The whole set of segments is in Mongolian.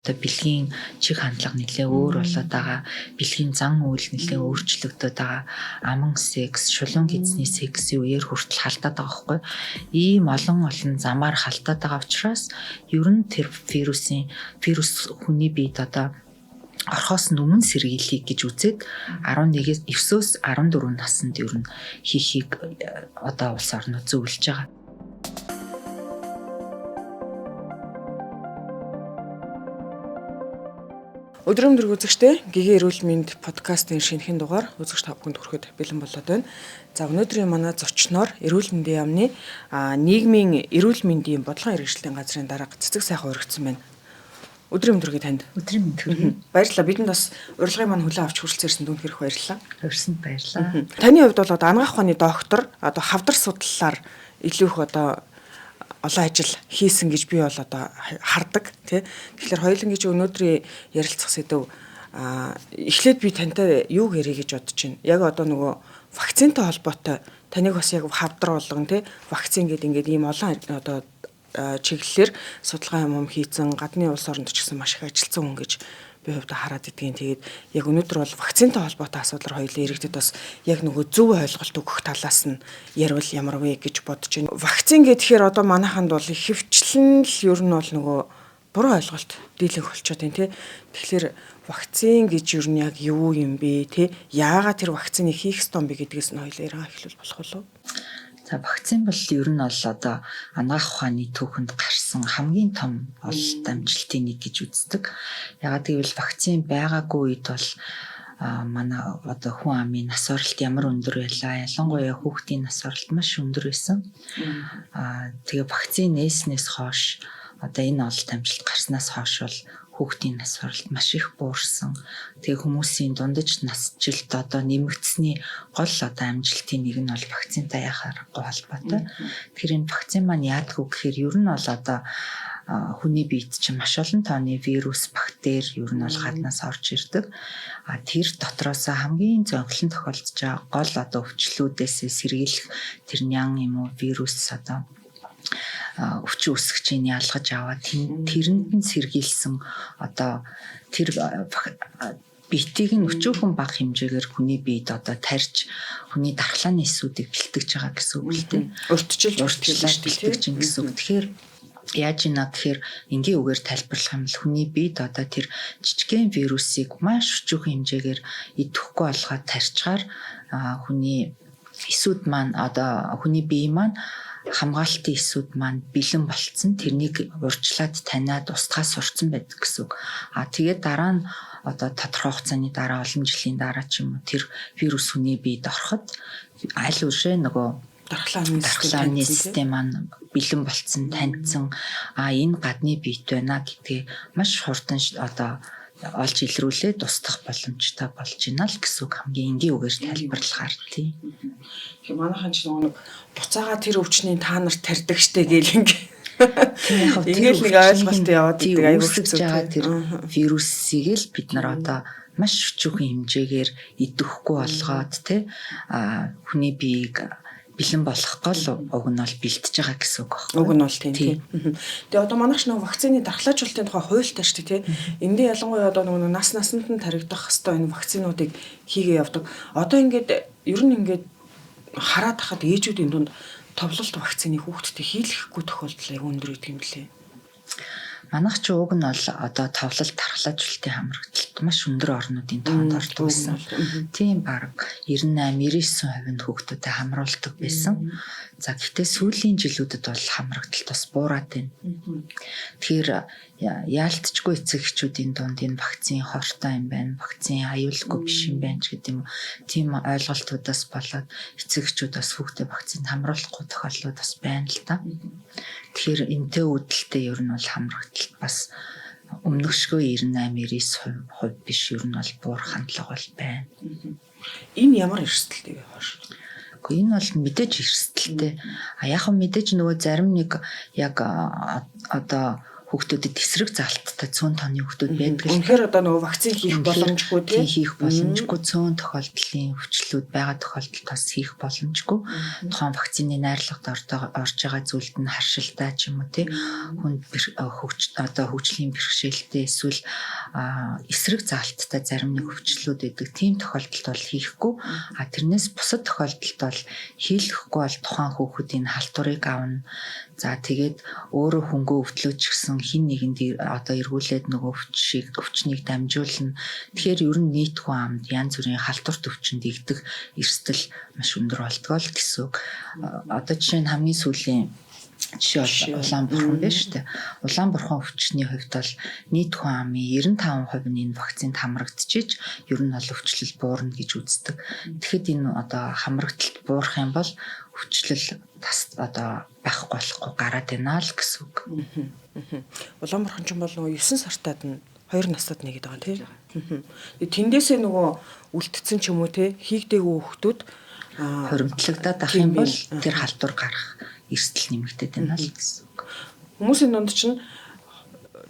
Одоо бэлгийн чиг хандлага нэлээ өөр болоод байгаа. Бэлгийн зан үйл нэлээ өөрчлөгдөд байгаа. Аман секс, шулуун гидсний сексийн үеэр хүртэл халдаад байгаа байхгүй. Ийм олон замаар халдаад байгаа учраас ер нь тэр вирус хүний биед одоо орхоос өмнө сэргийлэх гэж үзээд 11-ээс 9-өөс 14 наснд ер нь хийхийг одоо улс орнууд зөвлөж байгаа. Өдрөм дөрөв үзэгчтэй Гэгээ эрүүл мэнд подкастын шинэхэн дугаар үзэгч та бүхэнд хүрэхэд бэлэн болоод байна. За өнөөдрийн манай зочноор эрүүл мэндийн яамны нийгмийн эрүүл мэндийн бодлогын хэрэгжлийн газрын дарга Цэцэг сайхан урагдсан байна. Өдрөм дөрөв танд. Өдрийн мэнд. Баярлалаа. Бидэнд бас урилгын маань хүлээн авч хүрэлцээрсэн дүнд хэрэг баярлалаа. Өрсөнд баярлалаа. Таны хувьд бол анагаах ухааны доктор одоо хавдар судлалаар илүү их одоо олон ажил хийсэн гэж би бол одоо хардаг тий. Тэгэхээр хоёулангийн өнөөдрийн ярилцах сэдв эхлээд би тантай юу гэрээ гэж бодож байна. Яг одоо нөгөө вакцинтай холбоотой таныг бас яг хавдар болгон тий вакцин гэдэг ингээд ийм олон одоо чиглэлээр судалгаа юм хийцэн гадны улс оронд ч гэсэн маш их ажилласан хүн гэж би хувьдаа хараад идэгин. Тэгээд яг өнөөдөр бол вакцинтай холбоотой асуудал хоёулаа иргэдэд бас яг нөгөө зөв ойлголт өгөх талаас нь ярил ямар вэ гэж бодож байна. Вакцин гэхээр одоо манайханд бол ихэвчлэн л ер нь бол нөгөө буруу ойлголт дийлэнх болчиход байна тий. Тэгэхээр вакцин гэж ер нь яг юу юм бэ тий? Яагаад тэр вакциныг хийх ёстой юм бэ гэдгээс нь хоёулаа ярих эхлүүл болох болов. За вакцин бол ер нь бол одоо анагаах ухааны түүхэнд гарсан хамгийн том ололт амжилтын нэг гэж үздэг. Ягаад гэвэл вакцин байгаагүй үед бол манай одоо хүн амын нас оролт ямар өндөр байлаа. Ялангуяа хүүхдийн нас оролт маш өндөр байсан. Тэгээ вакцин нээснээс хойш одоо энэ ололт амжилт гарснаас хойш бол хүүхдийн нас оролт маш их буурсан. Тэгээ хүмүүсийн дундаж насжилт одоо нэмэгдсэний гол одоо амжилтын нэг нь бол вакцинтай яхаарахгүй холбоотой. Тэгэхээр энэ вакцин маань яадаг вэ гэхээр ер нь бол одоо хүний биед чинь маш олон тооны вирус, бактери ер нь бол гаднаас орж ирдэг. Тэр дотроос хамгийн зөнхлөн тохиолдож байгаа гол одоо өвчлүүдээс сэргийлэх тэр нян юм уу вирус одоо өвчин үсгчийг ялгаж аваад тэрэнд нь сэргийлсэн одоо тэр биетийг нь өчүүхэн бага хэмжээгээр хүний биед одоо тарьж хүний дархлааны эсүүдийг бэлтгэж байгаа гэсэн үг л дээ. Урьдчилаад бэлтгэж байгаа гэсэн үг. Тэгэхээр яаж ийна гэхээр энгийн үгээр тайлбарлах юм бол хүний биед одоо тэр жижигхэн вирусыг маш өчүүхэн хэмжээгээр идэвхгүй болгоод тарьчаар хүний эсүүд маань одоо хүний бие маань хамгаалтын эсүүд маань бэлэн болцсон. Тэрнийг урьдчилаад таниад устгаас сурцсан байдаг гэсэн үг. Тэгээд дараа нь одоо тодорхой хугацааны дараа олон жилийн дараа ч юм уу тэр вирус хүний биед ороход аль үшээ нөгөө дархлааны систем маань бэлэн болцсон, таньсан. Энэ гадны биет байна гэдгийг маш хурдан одоо олж илрүүлээд устгах боломжтой болж байна л гэсэн үг хамгийн энгийн үгээр тайлбарлахаар тий. Тэгэхээр манайхан ч нэг буцаага тэр өвчний та нарт тарьдаг штэ гэл ингээл нэг ойлголт яваад идэг аюулгүй байгаа тэр вирусыг л бид нар одоо маш өчүүхэн хэмжээгээр идэвхгүй болгоод тий хүний биеийг бэлэн болох гол уг нь бол бэлтэж байгаа гэсэн үг байна. Уг нь бол тийм. Тэгээ одоо манайх нэг вакцины дархлаажуулалтын тухай хуультай шүү дээ тий. Эндээ ялангуяа одоо нэг насанд нь таригдах хэвээр энэ вакцинуудыг хийгээ явдаг. Одоо ингээд ер нь ингээд хараад хахад ээжүүдийн дунд товлолт вакцины хүүхдтэд хийлгэхгүй тохиолдол яг өндөр идэг юм лээ. Манайх ч уг нь бол одоо товлолт дархлаажуулалтын хамрагдлалт маш өндөр орнуудын тоонд ордог байсан. Тийм баг 98-99% нь хүүхдүүдэд хамруулдаг байсан. За гэхдээ сүүлийн жилүүдэд бол хамрагдлалт бас буураад байна. Тэгэхээр яалтчгүй эцэг эхчүүдийн дунд энэ вакцин хортой юм байна, вакцин аюулгүй биш юм байна ч гэдэг юм. Тийм ойлголтуудаас болоод эцэг эхчүүд бас хүүхдээ вакцинд хамруулахгүй тохиолдлууд бас байна л да. Тэгэхээр энтэй үүдэлтэй ер нь бол хамрагдлалт бас өмнөшгөө 98-99% биш ер нь бол буур хандлага бол байна. Энэ ямар эрсдэлтэй вэ хоош? Гэхдээ энэ бол мэдээж эрсдэлтэй. Яг нь мэдээж нөгөө зарим нэг яг одоо хүүхдүүдэд эсрэг залттай цөөн тооны хүүхдүүд байдаг. Үнэхээр одоо нөгөө вакцин хийх боломжгүй тийм хийх боломжгүй цөөн тохиолдлын өвчлөлүүд байгаа тохиолдолд бас хийх боломжгүй. Тухайн вакцины найрлагад орж байгаа зүйлд нь харшилтай ч юм уу тий хүнд хөгжлийн бэрхшээлтэй эсвэл эсрэг залттай зарим нэг өвчлөлүүд байдаг. Тийм тохиолдолд бол хийхгүй. Тэрнээс бусад тохиолдолд бол хийлгэхгүй бол тухайн хүүхдийн халтурыг авна. За тэгээд өөрөө хөнгөө өвтлөөч гэсэн хин нэгэнд одоо эргүүлээд нөгөө өвчнийг дамжуулна. Тэгэхээр ер нь нийт хүн амд янз бүрийн халтурт өвчнөд игдэх эрсдэл маш өндөр болтгоо л гэсэн үг. Одоо жишээ нь хамгийн сүүлийн жишээ Улаанбурхан байна шүү дээ. Улаанбурхан өвчний хувьд бол нийт хүн амын 95% нь энэ вакцинд хамрагдчихж ер нь бол өвчлөл буурна гэж үздэг. Тэгэхэд энэ одоо хамрагдалт буурах юм бол өвчлөл одоо байхгүй болохгүй гараад байна л гэсэн үг. Улаанбурхан ч юм бол нөгөө 9 сартад нь 2 настад нэгэд байгаа тийм. Тэндээсээ нөгөө үлдсэн ч юм уу те хийгдээгүй хүүхдүүд хуримтлагдаад ах юм бол тэр халтур гарах эрсдэл нэмэгдээд байна л гэсэн үг. Хүмүүсийн дунд чинь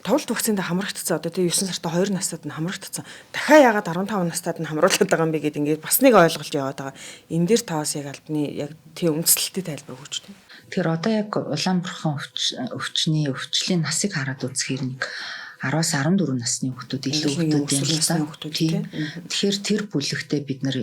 тавлт вакцинд хамрагдсан одоо тийм 9 сартаа 2 настад нь хамрагдсан. Дахиад яагаад 15 настад нь хамруулаад байгаа юм бэ гэдэг ингээд бас нэг ойлголт яваад байгаа. Энэ дээр таваас яг албаны яг тийм үндэслэлтэй тайлбар өгч тийм. Тэгэхээр одоо яг Улаанбурхан өвчлийн насыг хараад үзэхээр нэг 10-аас 14 насны хүүхдүүд илүү хүүхдүүд тийм. Тэгэхээр тэр бүлэгтээ бид нар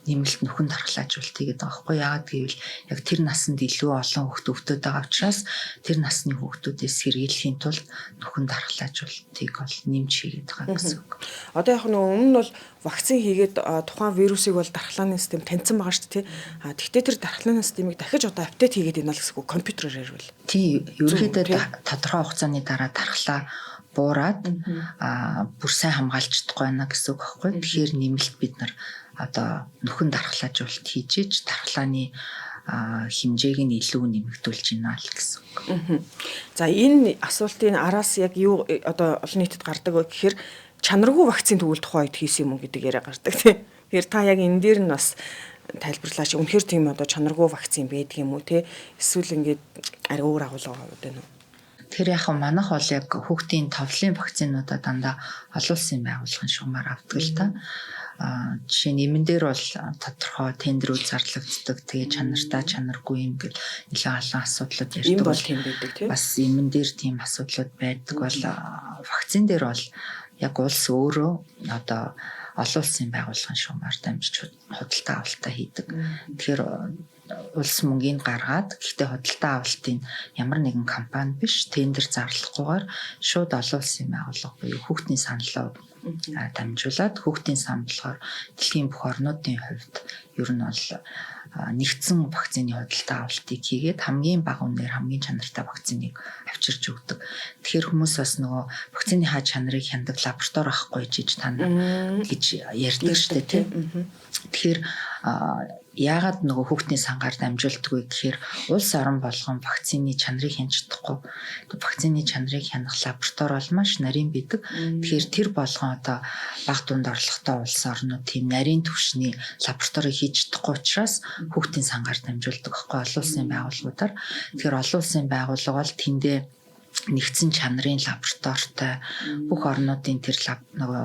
нэмэлт нөхөн дархлаажуултыг гэдэг байгаа байхгүй яагаад гэвэл яг тэр наснд илүү олон хүүхд өвдөд байгаа учраас тэр насны хүүхдүүдээс сэргийлэхийн тулд нөхөн дархлаажуултыг бол нэмж хийгээд байгаа гэсэн үг. Одоо яг нөгөө өмнө нь бол вакцин хийгээд тухайн вирусыг бол дархлааны систем таньсан байгаа шүү дээ. Тэгвэл тэр дархлааны системийг дахиж одоо апдейт хийгээд байна л гэсэн үг компьютероор ярил. Тийм ерөнхийдөө тодорхой хугацааны дараа дархлаа буураад бүр сайн хамгаалж чадахгүй байна гэсэн үг байхгүй. Тэгэхээр нэмэлт бид нар одоо нөхөн дархлаажуулалт хийж иж дархлааны хэмжээг нь илүү нэмэгдүүлж байна л гэсэн үг. За энэ асуултын араас яг юу одоо олон нийтэд гардаг вэ гэхээр чанаргүй вакцины төвлөлт тухай хийсэн юм уу гэдэг яриа гардаг тийм. Тэгэхээр та яг энэ дээр нь бас тайлбарлаач. Үнэхээр тийм одоо чанаргүй вакцин байдаг юм уу те? Эсвэл ингээд арай өөр агуулга байна уу? Тэр яг манайх бол яг хүүхдийн товлын вакцинуудаа дандаа олон улсын байгууллагын шугамаар авдаг л та. Жишээ нь эмэн дээр бол тодорхой тендерүүд зарлагддаг. Тэгээ чанартай чанаргүй юм гэл нэлээд олон асуудлууд ярьдаг. Ийм бол тийм байдаг тийм. Бас эмэн дээр тийм асуудлууд байдаг бол вакцин дээр бол яг улс өөрөө одоо олон улсын байгууллагын шугамар дамжиж худалдаа авалтаа хийдэг. Тэгэхээр улс мөнгөний гаргаад гэхдээ худалдаа авалтын ямар нэгэн компани биш тендер зарлахгүйгээр шууд олон улсын байгууллага буюу хүүхдийн саналаа дамжуулаад хүүхдийн сан болохоор дэлхийн бүх орнуудын хувьд ер нь бол нэгдсэн вакцины худалдаа авалтыг хийгээд хамгийн бага үнээр хамгийн чанартай вакциныг авчирч өгдөг. Тэгэхээр хүмүүс бас нөгөө вакцины чанарыг хяндаг лаборатори авахгүй жиж тана гэж ярьдаг шүү дээ тийм. Тэгэхээр яагаад нөгөө хүүхдийн сангаар дамжуулдаггүй гэхээр улс орон болгон вакцины чанарыг хянж чадахгүй. Вакцины чанарыг хянах лаборатори бол маш нарийн бидэг. Тэгэхээр тэр болгон одоо бага дунд орлоготой улс орнууд тийм нарийн түвшний лабораторийг хийж чадахгүй учраас хүүхдийн сангаар дамжуулдаг байхгүй олон улсын байгууллагуудаар. Тэгэхээр олон улсын байгууллага бол тэндээ нэгдсэн чанарын лабораторитой бүх орнуудын тэр нөгөө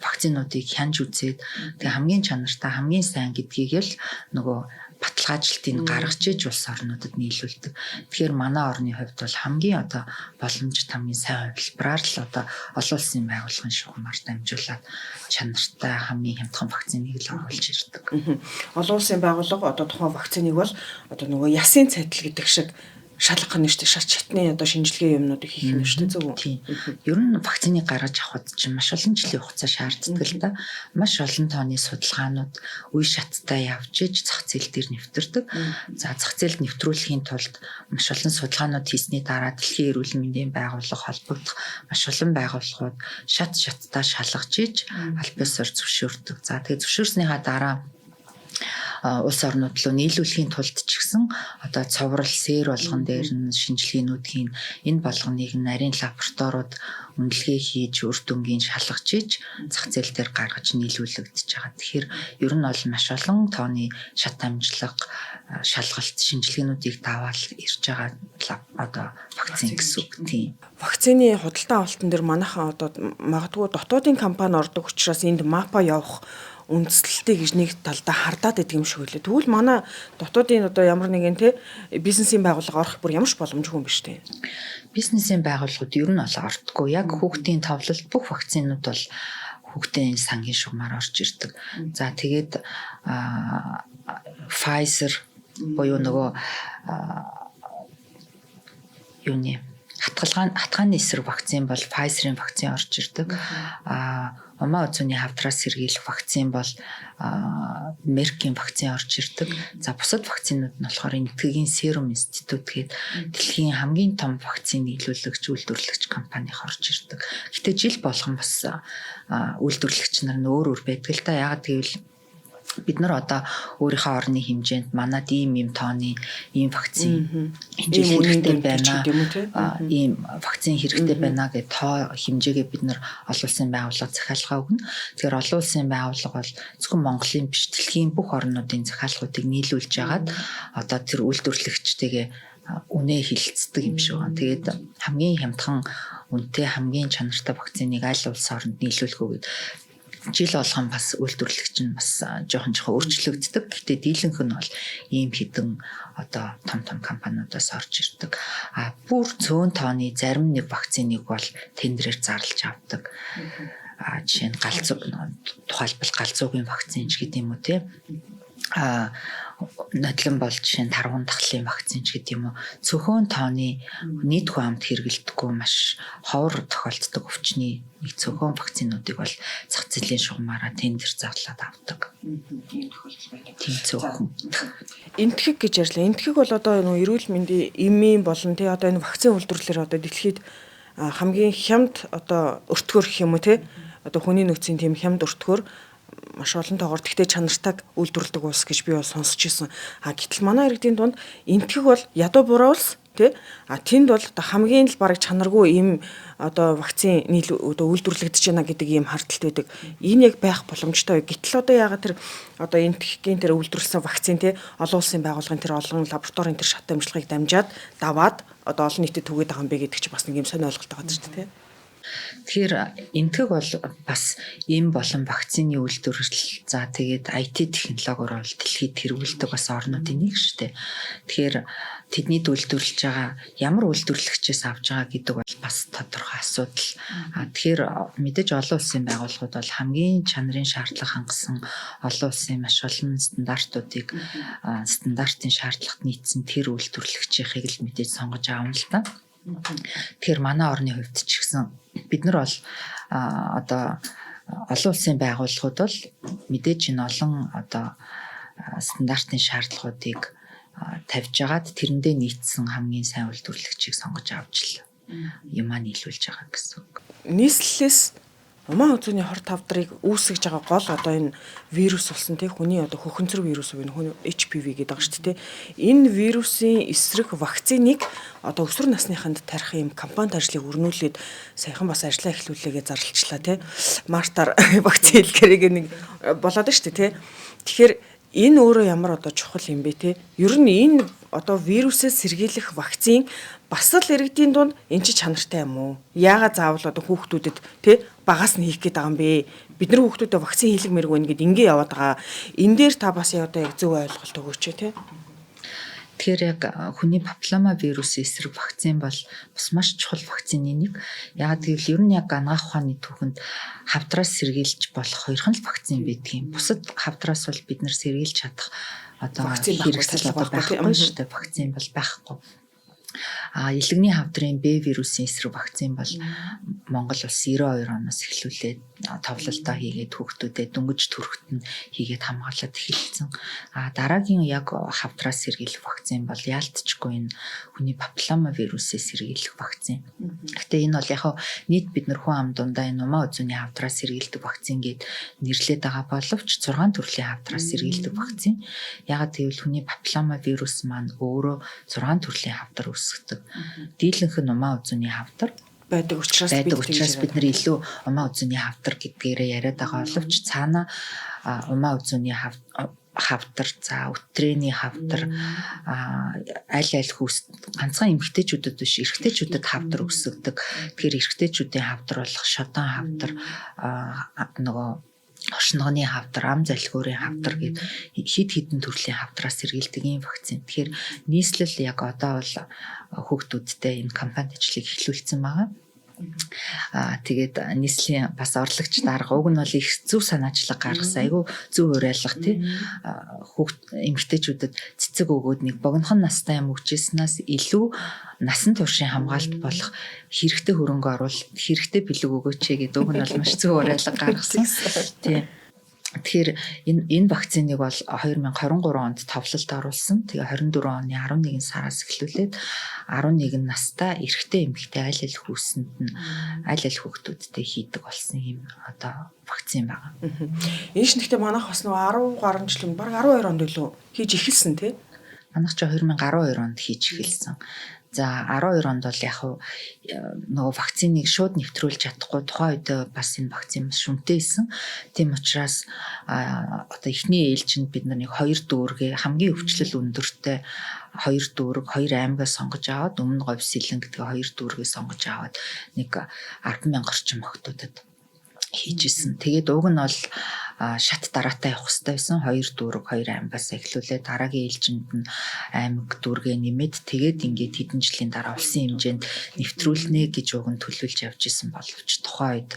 вакцинуудыг хянж үзээд тэгээ хамгийн чанартай хамгийн сайн гэдгийг л нөгөө баталгаажлалтыг гаргаж иж улс орнуудад нийлүүлдэг. Тэгэхээр манай орны хувьд бол хамгийн одоо боломжит хамгийн сайн хувилбараар л одоо олон улсын байгууллагын шугамар дамжуулаад чанартай хамгийн хямдхан вакциныг л оруулж ирдэг. Олон улсын байгууллага одоо тухайн вакциныг бол одоо нөгөө ясын цайтал гэдэг шиг шалгах нь шүү дээ. Шат чатны одоо шинжилгээ юмнуудыг хийх нь шүү дээ. Зөв үү? Тийм. Ер нь вакциныг гаргаж авахд чинь маш олон жилийн хугацаа шаарддаг л да. Маш олон тооны судалгаанууд үе шаттай явж иж зах зээл дээр нэвтэрдэг. За зах зээлд нэвтрүүлэхийн тулд маш олон судалгаанууд хийсний дараа Дэлхийн эрүүл мэндийн байгууллага холбогдох маш олон байгууллагууд шат шаттай шалгаж иж аль биесээр зөвшөөрдөг. За тэгээ зөвшөөрснийхаа дараа улс орнууд руу нийлүүлэхийн тулд ч гэсэн одоо цоврал сээр болгон дээр нь шинжилгээнүүдийн энэ болгоныг нарийн лабораториуд үнэлгээ хийж үр дүнгийн шалгаж иж зах зээл дээр гаргаж нийлүүлэгдэж байгаа. Тэгэхээр ер нь бол маш олон тооны шат амжилга шалгалт шинжилгээнүүдийг даваал ирж байгаа одоо вакцин гэсэн үг тийм. Вакцины худалдаа авалтан дээр манайхан одоо магадгүй дотоодын компани ордог учраас энд мапа явах үндэслэлтэй гэж нэг талдаа хардаад идэг юм шиг үлээ. Тэгвэл манай дотоодын одоо ямар нэгэн бизнесийн байгууллага орох бүр ямарч боломжгүй юм биш үү? Бизнесийн байгууллагууд ер нь бол ордоггүй. Яг хүүхдийн товлолт бүх вакцинууд бол хүүхдийн сангийн шугамаар орж ирдэг. За тэгээд Pfizer буюу нөгөө юуны хатгааны эсрэг вакцин бол Pfizer-ийн вакцин орж ирдэг. Умаа үзүүний хавтраас сэргийлэх вакцин бол Merck-ийн вакцин орж ирдэг. За бусад вакцинууд нь болохоор Энэтхэгийн Serum Institute гээд дэлхийн хамгийн том вакцины нийлүүлэгч үйлдвэрлэгч компанийн орж ирдэг. Гэтэ жил болгон бас үйлдвэрлэгч нар нь өөр байдаг л да. Яагаад гэвэл бид нар одоо өөрийнхөө орны хэмжээнд манад ийм тооны ийм вакцин хэрэгтэй байна. Ийм вакцин хэрэгтэй байна гэдэг тоо хэмжээгээ бид нар олон улсын байгууллага захиалгаа өгнө. Тэгэхээр олон улсын байгууллага бол зөвхөн Монголын биш дэлхийн бүх орнуудын захиалгуудыг нийлүүлж агаад одоо тэр үйлдвэрлэгчтэйгээ үнэ хилцдэг юм шиг байна. Тэгээд хамгийн хямдхан үнэтэй хамгийн чанартай вакциныг аль улс орнд нийлүүлэх үү гэдэг жил болгон бас үйлдвэрлэгч нь бас жоохон өөрчлөгддөг. Гэтэ дийлэнх нь бол ийм хідэн одоо том компаниудаас орж ирдэг. Бүр цөөн тооны зарим нэг вакциныг бол тендерээр зарлж авдаг. Жишээ нь тухайлбал галзуугийн вакцин ч гэдэг юм уу тий. Нодлон бол жишээ нь таргуун дахлын вакцин ч гэдэг юм уу. Цөөхөн тооны нийт хүн амд хэрэгэлдэггүй маш ховор тохиолддог өвчний нэг цөөхөн вакцинуудыг бол зах зээлийн шугамаараа тендер зарлаад авдаг. Тийм цөөхөн. Энтхэг гэж ярьлаа. Энтхэг бол одоо эрүүл мэндийн эмийн болон тий одоо энэ вакцин үйлдвэрлэлээр одоо дэлхийд хамгийн хямд одоо өртгөр гэх юм уу тий одоо хүний нөөцийн тийм хямд өртгөр маш олон тоогоор тэгтээ чанартай үйлдвэрлэдэг улс гэж би бол сонсч ирсэн. Гэтэл манай иргэдийн дунд энтхэг бол ядуу буруу улс тий. Тэнд бол одоо хамгийн л бараг чанаргүй ийм одоо вакцин үйлдвэрлэгдэж байна гэдэг ийм хардталт байдаг. Энэ яг байх боломжтой. Гэтэл одоо яагаад тэр одоо энтхэгийн тэр үйлдвэрлэсэн вакцин тий олон улсын байгууллагын тэр олон лабораторийн тэр шат амжилгыг дамжаад даваад одоо олон нийтэд түгээд байгаа юм бэ гэдэг чи бас нэг юм сонир ойлголт байгаа шүү дээ тий. Тэгэхээр энтхэг бол бас ийм болон вакцины үйлдвэрлэл за тэгээд IT технологиор бол дэлхийд хэрэглэдэг бас орнуудын нэг шүү дээ. Тэгэхээр тэдний үйлдвэрлэж байгаа ямар үйлдвэрлэгчээс авж байгаа гэдэг бол бас тодорхой асуудал. Тэгэхээр мэдээж олон улсын байгууллагууд бол хамгийн чанарын шаардлага хангасан олон улсын маш олон стандартын шаардлагат нийцсэн тэр үйлдвэрлэгчийнхийг л мэдээж сонгож аавна л та. Тэгэхээр манай орны хувьд ч гэсэн бид нар бол одоо олон улсын байгууллагууд бол мэдээж энэ олон одоо стандартын шаардлагуудыг тавьж агаад тэрэндээ нийцсэн хамгийн сайн үйлдвэрлэгчийг сонгож авч юмаа нийлүүлж байгаа гэсэн үг. Нийслэлээс умаа үзүүний хор тавдрыг үүсгэж байгаа гол одоо энэ вирус болсон тий хүний одоо хөхөнцөр вирус уу энэ HPV гэдэг байгаа шүү дээ. Энэ вирусын эсрэг вакциныг одоо өсвөр насныханд тарих юм компанид ажлыг өрнүүлээд саяхан бас ажиллаа эхлүүлээгээ зарлалчлаа тий. Мартаар вакцин хэлгэрэг нэг болоод шүү дээ тий. Тэгэхээр энэ өөрөө ямар одоо чухал юм бэ те? Ер нь энэ одоо вирусээс сэргийлэх вакцин бас л иргэдийн дунд эн чи чанартай юм уу? Яагаад заавал одоо хүүхдүүдэд те багаас нь хийх гээд байгаа юм бэ? Бид нар хүүхдүүдэд вакцин хийлгэмэрг байна гэд ингээ яваад байгаа. Энэ дээр та бас одоо яг зөв ойлголт өгөөч те. Тэгэхээр яг хүний папиллома вирусын эсрэг вакцин бол бас маш чухал вакцины нэг. Яг гэвэл ер нь яг анагаах ухааны түүхэнд хавдраас сэргийлж болох хоёрхан л вакцин байдгийн. Бусад хавдраас бол бид нар сэргийлж чадах одоо хэрэгсэл одоо байхгүй шүү дээ. Вакцин бол байхгүй. Илэгний хавдрын Б вирусын эсрэг вакцин бол Монгол улс 92 оноос эхлүүлээд товлолтоо хийгээд хүүхдүүдэд дөнгөж төрөхт нь хийгээд хамгаалаад эхэлсэн. Дараагийн яг хавдраас сэргийлэх вакцин бол яалтчгүй энэ хүний папиллома вирусээс сэргийлэх вакцин. Гэхдээ энэ бол яг нийт бид нар хүн ам дундаа энэ умаа үзүүний хавдраас сэргийлдэг вакцин гэд нэрлээд байгаа боловч 6 төрлийн хавдраас сэргийлдэг вакцин. Ягаад гэвэл хүний папиллома вирус маань өөрөө 6 төрлийн хавдар үүсгэдэг. Дийлэнх нь умаа үзүүний хавдар байдаг учраас бид нар илүү умаа үзүүний хавдар гэдгээрээ яриад байгаа боловч цаана умаа үзүүний хавдар, за өтрээний хавдар, аль ганцхан эмэгтэйчүүдэд биш эрэгтэйчүүдэд хавдар үүсгэдэг. Тэгэхээр эрэгтэйчүүдийн хавдар болох шодон хавдар, нөгөө оршингоны хавдар, ам залхиурын хавдар гэд хэд хэдэн төрлийн хавдраас сэргийлдэг ийм вакцин. Тэгэхээр нийслэл яг одоо бол хүүхдүүдтэй энэ кампани ажлыг эхлүүлсэн байгаа. Тэгээд нийслэлийн бас орлогч дарга уг нь бол их зөв санаачлаг гаргасан. Айгүй зөв уриалга тий. Эмэгтэйчүүдэд цэцэг өгөөд нэг богинохон настай юм өгчээснээс илүү насан туршийн хамгаалалт болох хэрэгтэй хөрөнгө оруулалт, хэрэгтэй бэлэг өгөөч гэдэг уг нь бол маш зөв уриалга гаргасан. Тий. Тэгэхээр энэ вакциныг бол 2023 онд товлолт оруулсан. Тэгээ 24 оны 11 сараас эхлүүлээд 11 настай эрэгтэй эмэгтэй аль хүүсэнд нь аль хүүхдүүдтэй хийдэг болсон юм одоо вакцин байгаа. Энэ шин гэхдээ манайх бас нөгөө 10 гаруй жил баг 12 онд илүү хийж эхэлсэн тий. Манайх ч 2012 онд хийж эхэлсэн. За 12 онд бол яг нөгөө вакциныг шууд нэвтрүүлж чадахгүй тухайн үед бас энэ вакцин маш шүнтэй исэн. Тийм учраас одоо эхний ээлжинд бид нэг 2 дүүргээ хамгийн өвчлөл өндөртэй 2 дүүрэг 2 аймагаас сонгож аваад өмнө говь сэлэн гэдэг 2 дүүргээ сонгож аваад нэг 10,000 орчим охтуудад хийжсэн. Тэгээд уг нь бол шат дараатай явах хэрэгтэй байсан. 2 дүүрэг 2 аймагаас эхлүүлээд дараагийн ээлжинд нь аймаг дүүргээ нэмээд тэгээд ингээд хэдэн жилийн дараа улсын хэмжээнд нэвтрүүлнэ гэж уг нь төлөвлөж явж исэн боловч тухайн үед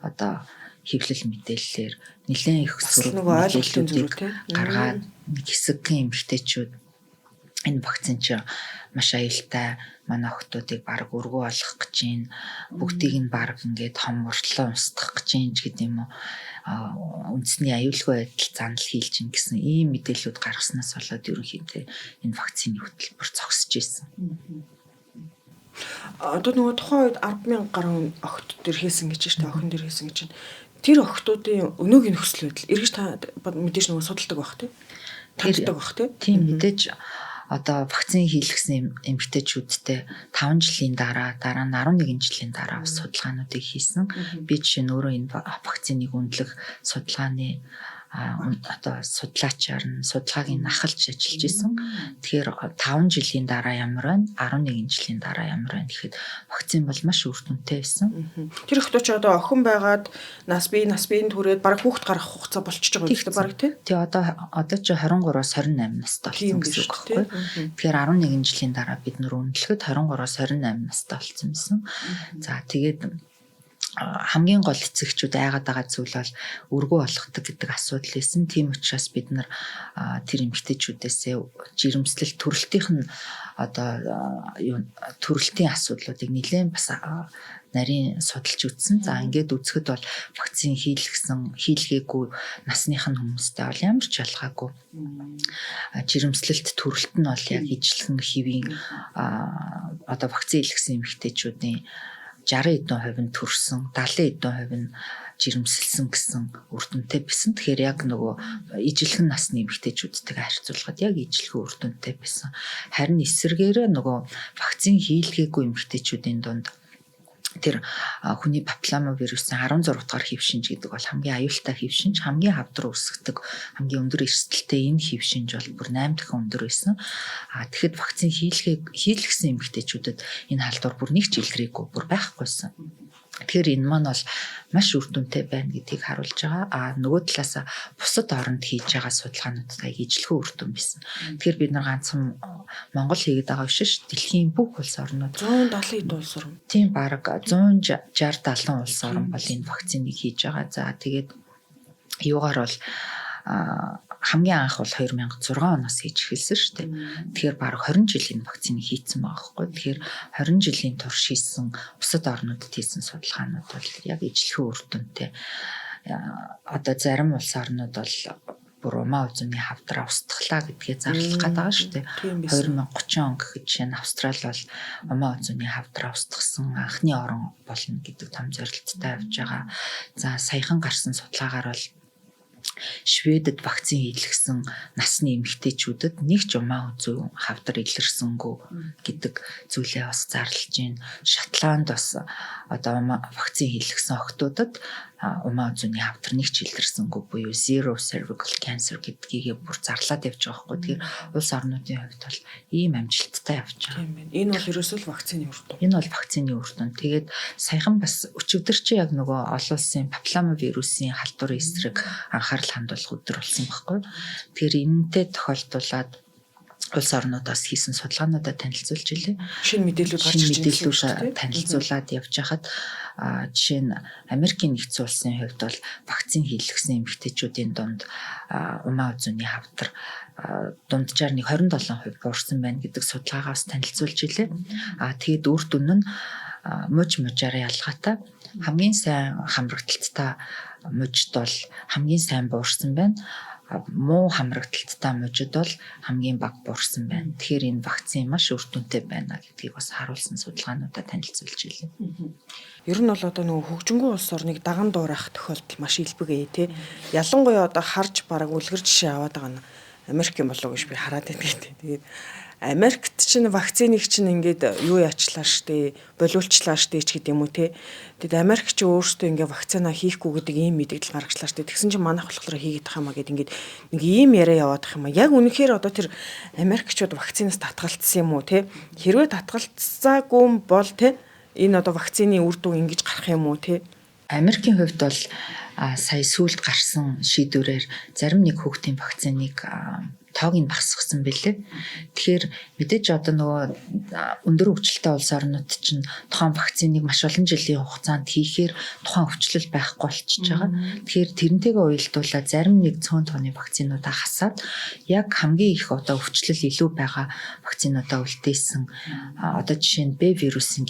одоо хэвлэл мэдээллээр нэлээд их сургууль мэдээллүүдийг гаргаад нэг хэсэгхэн эмэгтэйчүүд энэ вакцин чи маш аюултай манай охтуудыг баг өргөө болох гэж юм бүгдийг нь баг ингээд хом уртлаа устгах гэж юм гэдэг юм уу үндэсний аюулгүй байдал занал хийлж ин гэсэн ийм мэдээллүүд гаргаснаас болоод ерөнхийдөө энэ вакцины хөтөлбөр зогсож ирсэн. Одоо нөгөө тухайн үед 10,000 гаруй охт төр хийсэн гэж байна. Охин төр хийсэн гэж байна. Тэр охтуудын өнөөгийн нөхцөл байдал эргэж та мэдээж нөгөө судалдаг байх тийм. Танддаг байх тийм. Тийм мэдээж одоо вакцин хийлгэсэн эмэгтэйчүүдтэй 5 жилийн дараа нь 11 жилийн дараа бас судалгаануудыг хийсэн. Би жишээ нь өөрөө энэ вакциныг үнэлэх судалгааны одоо судлаачаар нь судалгааг ахалж ажиллаж исэн. Тэгэхээр 5 жилийн дараа ямар байна? 11 жилийн дараа ямар байна гэхэд вакцин бол маш үр дүнтэй байсан. Тэр охтоо ч одоо охин байгаад нас биеийн түрээд баг хүүхд гарах хугацаа болчихж байгаа гэдэг баг тий. Тэгээ одоо ч 23-аас 28 настай болсон гэсэн үг байхгүй. Тэгэхээр 11 жилийн дараа бид нөр үнэлэхэд 23-аас 28 настай болсон юмсан. За тэгээд хамгийн гол эцэгчүүд айгаад байгаа зүйл бол өргөө болгодог гэдэг асуудал байсан. Тийм учраас бид нар тэр эмэгтэйчүүдээс жирэмслэл төрөлтийнх нь одоо төрөлтийн асуудлуудыг нэлээд бас нарийн судалж үзсэн. За ингээд үзэхэд бол вакцин хийлгээгүй насных нь хүмүүстэй бол ямар ч ялгаагүй. Жирэмслэлт төрөлт нь бол яг ижилхэн хэвийн одоо вакцин хийлгэсэн эмэгтэйчүүдийн 60% нь төрсөн, 70% нь жирэмсэлсэн гэсэн үр дүнтэй байсан. Тэгэхээр яг нөгөө ижилхэн насны эмэгтэйчүүдтэйгээ харьцуулахад яг ижилхэн үр дүнтэй байсан. Харин эсвэргээрээ нөгөө вакцин хийлгээгүй эмэгтэйчүүдийн дунд тэр хүний папиллома вирусын 16 дахь хэв шинж гэдэг бол хамгийн аюултай хэв шинж, хамгийн хавдар үүсгдэг, хамгийн өндөр эрсдэлтэй энэ хэв шинж бол бүр 8 дахин өндөр байсан. Тэгэхэд вакцин хийлгэсэн эмэгтэйчүүдэд энэ халдвар бүр нэг ч илрээгүй, бүр байхгүйсэн. Тэгэхээр энэ маань бол маш үр дүнтэй байна гэдгийг харуулж байгаа. Нөгөө талаас бусад оронд хийж байгаа судалгаануудтай ижилхэн үр дүн байсан. Тэгэхээр бид нар ганцхан Монгол хийгээд байгаа биш ш. Дэлхийн бүх улс орнууд 170 улс орн. Тийм баг 160-70 улс орн бол энэ вакциныг хийж байгаа. За тэгээд юугаар бол хамгийн анх бол 2006 оноос хийж эхэлсэн шүү дээ. Тэгэхээр бараг 20 жилийн вакцины хийцэн байгаа хгүй. Тэгэхээр 20 жилийн турш хийсэн бусад орнуудад хийсэн судалгаанууд бол яг ижлэхэн үр дүнтэй. Одоо зарим улс орнууд бол бүр умаа үзүүний хавдраа устгалаа гэдгээ зарлах гээд байгаа шүү дээ. 2030 он гэхэд жишээ нь Австрали бол умаа үзүүний хавдраа устгасан анхны орн болно гэдэг том зорилттой явж байгаа. За саяхан гарсан судалгаагаар бол Шведэд вакцин хийлгэсэн насны эмэгтэйчүүдэд нэг ч умаа үзүү хавдар илэрсэнгүй гэдэг зүйлээ бас зарлж байна. Шотланд бас одоо вакцин хийлгэсэн охтуудад умаа үзүүний хавдар нэг ч илэрсэнгүй буюу zero cervical cancer гэдгийг бүр зарлаад явж байгаа хгүй. Тэгэхээр улс орнуудын хувьд бол ийм амжилттай явж байгаа. Тийм байна. Энэ бол ерөөсөө л вакцины үр дүн. Энэ бол вакцины үр дүн. Тэгээд саяхан бас өчигдөр чи яг нөгөө олон улсын папиллома вирусын халдварын эсрэг анхаарал хандуулах өдөр болсон байхгүй. Тэгэхээр энэтэй тохиолдуулаад улс орнуудаас хийсэн судалгаануудаа танилцуулж илээ. Шинэ мэдээлүүд гарч ирж мэдээллүүд танилцуулаад явж хахад жишээ нь Америкийн нэгдсэн улсын хувьд бол вакцин хийлгэсэн эмэгтэйчүүдийн дунд умаа үзүүний хавдар дунджаар нэг 27% буурсан байна гэдэг судалгаагаас танилцуулж илээ. Тэгээд үр дүн нь мужаараа ялгаатай хамгийн сайн хамрагдалттай мужид бол хамгийн сайн буурсан байна. Муу хамрагдалттай мужид бол хамгийн бага буурсан байна. Тэгэхээр энэ вакцин маш үр дүнтэй байна гэдгийг бас харуулсан судалгаануудаа танилцуулж илээ. Ер нь бол одоо нөгөө хөгжингүй улс орныг даган дуурайх тохиолдол маш илбэг тий. Ялангуяа одоо харж бараг үлгэр жишээ аваад байгаа нь Америкийн болов гэж би хараад байдаг. Тэгээд Америкт чинь вакциныг чинь ингээд юу яачлаа штэ, болиулчлаа штэ ч гэдэм үү те. Тэгэд Америк ч өөрсдөө ингээд вакцина хийхгүй гэдэг ийм мэдээлэл гаргачлаа штэ. Тэгсэн чинь манайх болохоор хийгээд тах юмаа гэд ингээд нэг ийм яриа яваад тах юм а. Яг үнэхээр одоо тэр Америкчууд вакцинаас татгалцсан юм уу те? Хэрвээ татгалцсаагүй бол те энэ одоо вакцины үр дүн ингэж гарах юм уу те? Америкийн хувьд бол сая сүүлд гарсан шийдвэрээр зарим нэг хүүхдийн вакциныг тоог нь багасгасан бэлээ. Тэгэхээр мэдээж одоо нөгөө өндөр хөгжилтэй улс орнууд чинь тухайн вакциныг маш олон жилийн хугацаанд хийхээр тухайн өвчлөл байхгүй болчихж байгаа. Тэгэхээр тэрнтэйгээ уялдуулаад зарим нэг цөөн тооны вакцинуудаа хасаад яг хамгийн их одоо өвчлөл илүү байгаа вакцинуудаа үлдээсэн. Одоо жишээ нь Б вирусын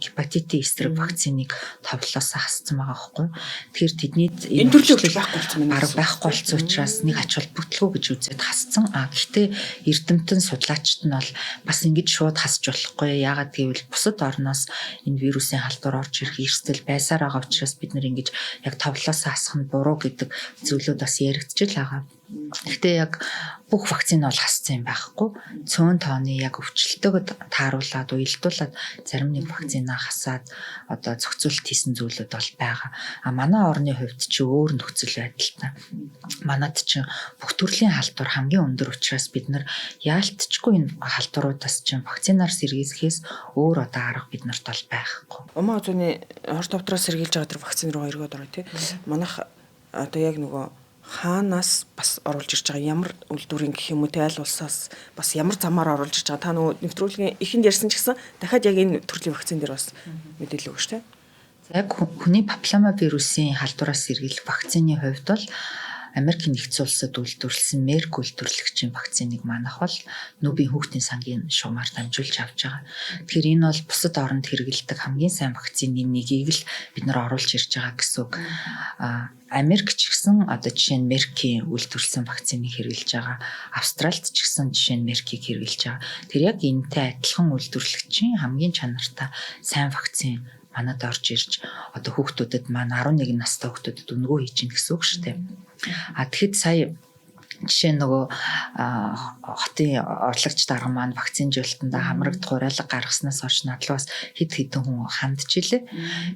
гепатитын эсрэг вакциныг товлоосоо хассан байгаа байхгүй. Тэгэхээр тэдний энэ төрлийн өвчлөл байхгүй болсон юм байна. Байхгүй болсон учраас нэг ач холбогдол гэж үзээд хасцсан. Гэхдээ эрдэмтэн судлаачид нь бол бас ингэж шууд хасч болохгүй. Яагаад гэвэл бусад орноос энэ вирусын халдвар орж ирэх эрсдэл байсаар байгаа учраас бид нэр ингэж яг товлоосоо хасах нь буруу гэдэг зүйлүүд бас яригдчихл байгаа. Гэхдээ яг бүх вакцин бол хассан юм байхгүй. Цөөн тооны яг өвчлөлтөд тааруулаад уялдуулаад зарим нэг вакцинаа хасаад одоо зохицуулт хийсэн зүйлүүд бол байгаа. Манай орны хувьд чи өөр нөхцөл байдалтай. Манад чи бүх төрлийн халдвар хамгийн өндөр учраас бид нар яалтчгүй энэ халдваруудаас чи вакцинаар сэргийлэхээс өөр одоо арга бид нарт бол байхгүй. Умаа зүүнний хор тавдраас сэргийлж байгаа тэр вакцин руу эргөөд орё тий. Манайх одоо яг нөгөө хаанаас бас оруулж ирж байгаа ямар үйлдвэрийн гэх юм уу те аль улсаас бас ямар замаар оруулж ирж байгаа та нөгөө нэвтрүүлгийн ихэнд ярьсан ч гэсэн дахиад яг энэ төрлийн вакцин дээр бас мэдээлэл өгөөч те. За яг хүний папиллома вирусын халдвараас сэргийлэх вакцины хувьд бол Америкийн нэгдсэн улсад үйлдвэрлэсэн Мерк үйлдвэрлэгчийн вакциныг манайх бол Нүбийн хүүхдийн сангийн шугамар дамжуулж авч байгаа. Тэгэхээр энэ бол бусад оронд хэрэглэдэг хамгийн сайн вакцины нэгийг л бид нар оруулж ирж байгаа гэсэн үг. Америк ч гэсэн одоо жишээ нь Меркийн үйлдвэрлэсэн вакциныг хэрэглэж байгаа. Австралид ч гэсэн жишээ нь Меркийг хэрэглэж байгаа. Тэр яг энэтэй адилхан үйлдвэрлэгчийн хамгийн чанартай сайн вакцин манад орж ирж одоо хүүхдүүдэд маань 11 настай хүүхдүүдэд өнгөө хийж гин гэсэн үг шүү дээ. Тэгэхэд сая жишээ нөгөө хотын орлогч дарга маань вакцинжуулалтанд хамрагдах хураалга гаргаснаас хойш надлаас хэд хэдэн хүн хандж илээ.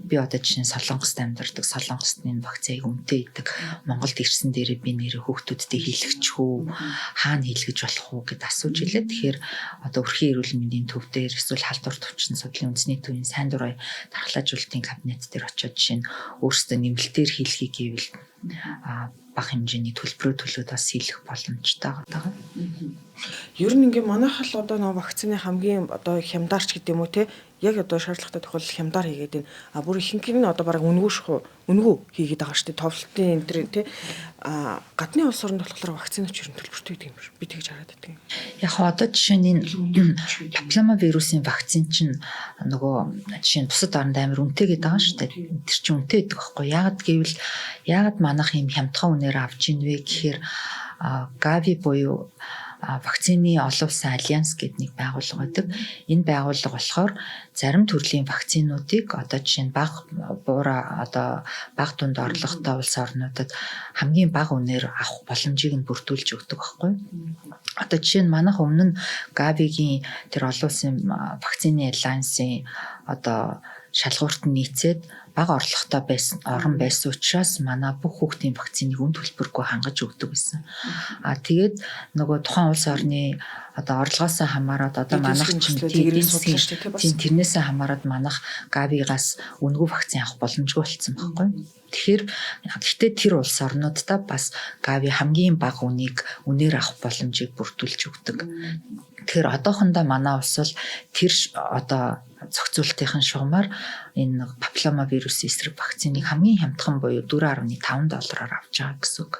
Би одоо жишээ нь Солонгост амьдардаг, Солонгосны вакциныг өмтэй идэг. Монголд ирсэн дээрээ би нэрээ хүүхдүүдтэй хийлгэж хүү, хаана хийлгэж болох уу гэд асууж илээ. Тэгэхээр одоо өрхийн эрүүл мэндийн төв дээр эсвэл халдвар төвчин судлалын үндэсний төвийн сайн дурын дархлаажуулалтын кабинет дээр очиод жишээ нь өөрсдөө нэмэлтээр хийлгийг гэвэл бага хэмжээний төлбөрөө төлөөд бас хийлгэх боломжтой байгаа. Ер нь ингээ манайх л одоо нэг вакцины хамгийн одоо хямдаарч гэдэг юм уу те яг одоо шаардлагатай тохиолдол хямдаар хийгээд байна. Бүр ихэнх нь одоо бараг үнгүү хийгээд байгаа шүү дээ. Товлолтын энэ төр тий. Гадны улс оронд болохоор вакциныг ер нь төлбөртэй гэдэг юм биш. Би тэгж хараад байдаг. Яг одоо жишээ нь энэ папиллома вирусын вакцин чинь нөгөө жишээ нь бусад оронд амар үнэтэй гэдэг байгаа шүү дээ. Тэр чинь үнэтэй гэдэг байхгүй. Яагаад манайх юм хямдхан үнээр авч ийн вэ гэхээр Gavi буюу вакцины олон улсын альянс гэдэг нэг байгууллага байдаг. Энэ байгууллага болохоор зарим төрлийн вакцинуудыг одоо жишээ нь баг дунд орлоготой улс орнуудад хамгийн бага үнээр авах боломжийг нь бүрдүүлж өгдөг байхгүй. Одоо жишээ нь манайх өмнө нь Gavi-гийн тэр олон улсын вакцины альянсын одоо шалгуурт нь нийцээд бага орлоготой орон байсан учраас манай бүх хүүхдийн вакциныг үн төлбөргүй хангаж өгдөг гэсэн. Тэгээд нөгөө тухайн улс орны одоо орлогоос хамаарат одоо манайх чинь тэрнээс хамаарат манайх Gavi-гаас үнэгүй вакцин авах боломжгүй болсон байхгүй. Гэхдээ тэр улс орнуудаа бас Gavi хамгийн бага үнээр авах боломжийг бүрдүүлж өгдөг. Тэгэхээр одоохондоо манай улс бол тэр одоо зохицуултын шугамар энэ папиллома вирусын эсрэг вакциныг хамгийн хямдхан буюу $4.5 авч байгаа гэсэн үг.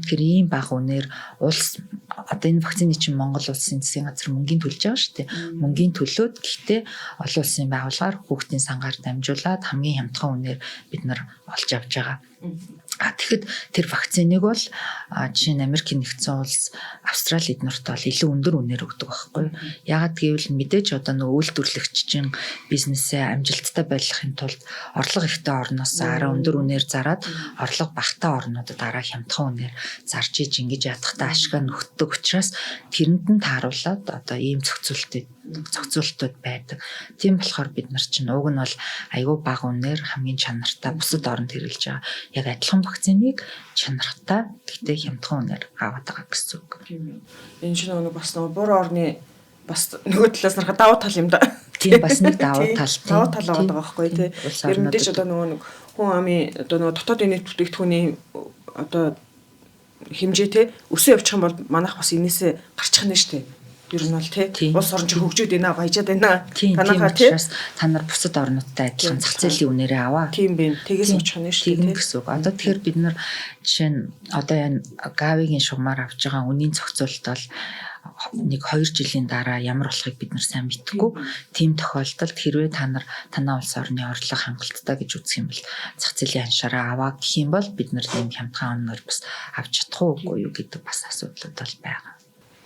Тэгэхээр ийм бага үнээр улс одоо энэ вакцины чинь Монгол улсын засгийн газар мөнгөний төлж байгаа шүү дээ. Мөнгөний төлөөд гэхдээ олон улсын байгууллагаар хүүхдийн сангаар дамжуулаад хамгийн хямдхан үнээр бид нар олж авч байгаа. Тэгэхэд тэр вакциныг бол жишээ нь Америкийн нэгдсэн улс, Австрали эднэрт бол илүү өндөр үнээр өгдөг байхгүй. Яагаад гэвэл мэдээж одоо нөгөө үйлдвэрлэгчийн бизнесээ амжилттай байлгахын тулд орлого ихтэй орноос арай өндөр үнээр зарад орлого багатай орнуудад арай хямдхан үнээр зарж иж ингэж ядахтай ашиг нөхдөг учраас тэрэнд нь тааруулаад одоо ийм зохицуултууд байдаг. Тийм болохоор бид нар чинь уг нь бол айгүй бага үнээр хамгийн чанартай бусад оронд хэрэглэж байгаа яг адилхан вакциныг чанартай гэхдээ хямдхан үнээр аваад байгаа гэсэн үг. Энэ чинь нэг бас нэг буруу орны бас нөгөө талаас нарах давуу тал юм да. Тийм бас нэг давуу тал аваад байгаа байхгүй тий. Ер нь дэш одоо нөгөө нэг хүн амын одоо нөгөө дотоодын нийт бүтээгдэхүүний одоо хэмжээ тий өсөө явчих юм бол манайх бас энээсээ гарчих нь шүү дээ. Ер нь бол тий улс орн чинь хөгжөөд байна, баяжаад байна. Танахаар тий та нар бусад орнуудтай адилхан зах зээлийн үнээрээ аваа. Тийм бэ. Тэгээс очих нь шүү дээ гэсэн үг. Одоо тэгэхээр бид нар жишээ нь одоо энэ Gavi-гийн шугамар авч байгаа үнийн зохицуулалт бол нэг 2 жилийн дараа ямар болохыг бид нар сайн мэдэхгүй. Тийм тохиолдолд хэрвээ танаа улс орны орлого хангалттай гэж үзэх юм бол зах зээлийн аншаараа аваа гэх юм бол бид нар тийм хямдхан оноор бас авч чадах уугүй юу гэдэг бас асуудлууд бол байгаа.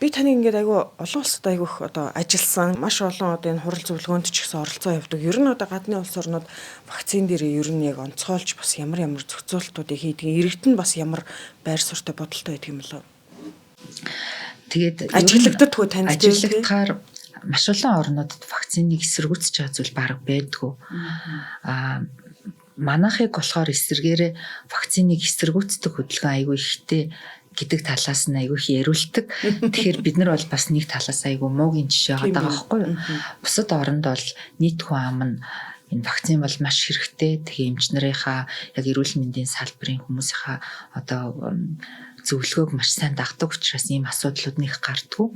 Би таныг ингээд айгүй олон улсад айгүйх одоо ажилласан маш олон одоо энэ хурал зөвлөгөөнд ч гэсэн оролцоо явуулдаг. Ер нь одоо гадны улс орнууд вакцин дээр ер нь яг онцгойлж бас ямар зохицуултуудыг хийдэг. Иргэд нь бас ямар байр суурьтай бодолтой байдаг юм болов. Тэгээд ажиглагддаггүй танд ажиглагдахаар маш олон орнуудад вакциныг эсэргүүцэж байгаа зүйл бараг байдгүй. Манайхыг болохоор эсэргээрээ вакциныг эсэргүүцдэг хөдөлгөөн айгүй ихтэй гэдэг талаас нь айгүй их яриулдаг. Тэгэхээр бид нар бол бас нэг талаас айгүй муугийн жишээ байгаа байхгүй юу? Бусад оронд бол нийт хүн ам нь энэ вакцин бол маш хэрэгтэй. Тэгээ эмчнэрийнхаа яг эрүүл мэндийн салбарын хүмүүсийнхаа одоо зөвлөгөөг маш сайн дагдаг учраас ийм асуудлууд нэг гардггүй.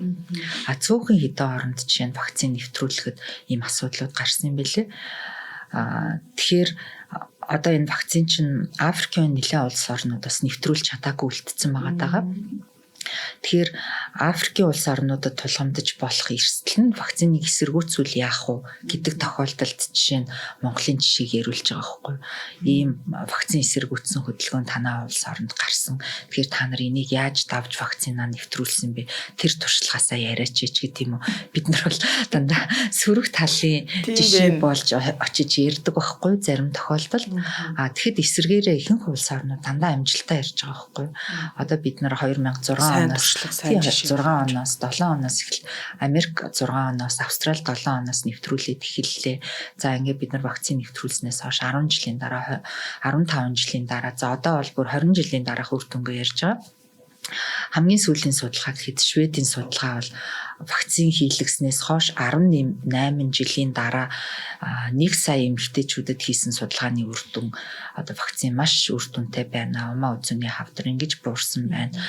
Цөөхөн хэдэн оронд жишээ нь вакцин нэвтрүүлэхэд ийм асуудлууд гарсан юм билээ. Тэгэхээр одоо энэ вакцин чинь Африкийн нэлээд улс орнуудаас нэвтрүүлж чадаагүй үлдсэн байгаа. Тэгэхээр Африкийн улс орнуудад тулгамдж болох эрсдэл нь вакциныг эсэргүүцүүл яах вэ гэдэг тохиолдолд жишээ нь Монголын жишээг яриулж байгаа байхгүй. Ийм вакцин эсэргүүцсэн хөдөлгөөн танаа улс оронд гарсан. Тэгэхээр та нар энийг яаж давж вакцинаа нэвтрүүлсэн бэ? Тэр туршлагаасаа яриач гэдэг юм уу? Бид нар бол дандаа сөрөг талын жишээ болж очиж ярьдаг байхгүй зарим тохиолдолд. Тэгэхэд эсэргээрээ ихэнх улс орнууд дандаа амжилттай ярьж байгаа байхгүй. Одоо бид нар 2006 оноос 7 оноос эхэл Америк 6 оноос Австрали 7 оноос нэвтрүүлээд эхэллээ. За ингээд бид нар вакцин нэвтрүүлснээс хойш 10 жилийн дараа 15 жилийн дараа за одоо бол бүр 20 жилийн дараах үр дүнгээ ярьж байгаа. хамгийн сүүлийн судалгаа гэхэд Шведийн судалгаа бол вакцин хийлгэснээс хойш 18 жилийн дараа 1 сая эмэгтэйчүүдэд хийсэн судалгааны үр дүн одоо вакцин маш үр дүнтэй байна. Умаа үзүүний хавдар ингэж буурсан байна.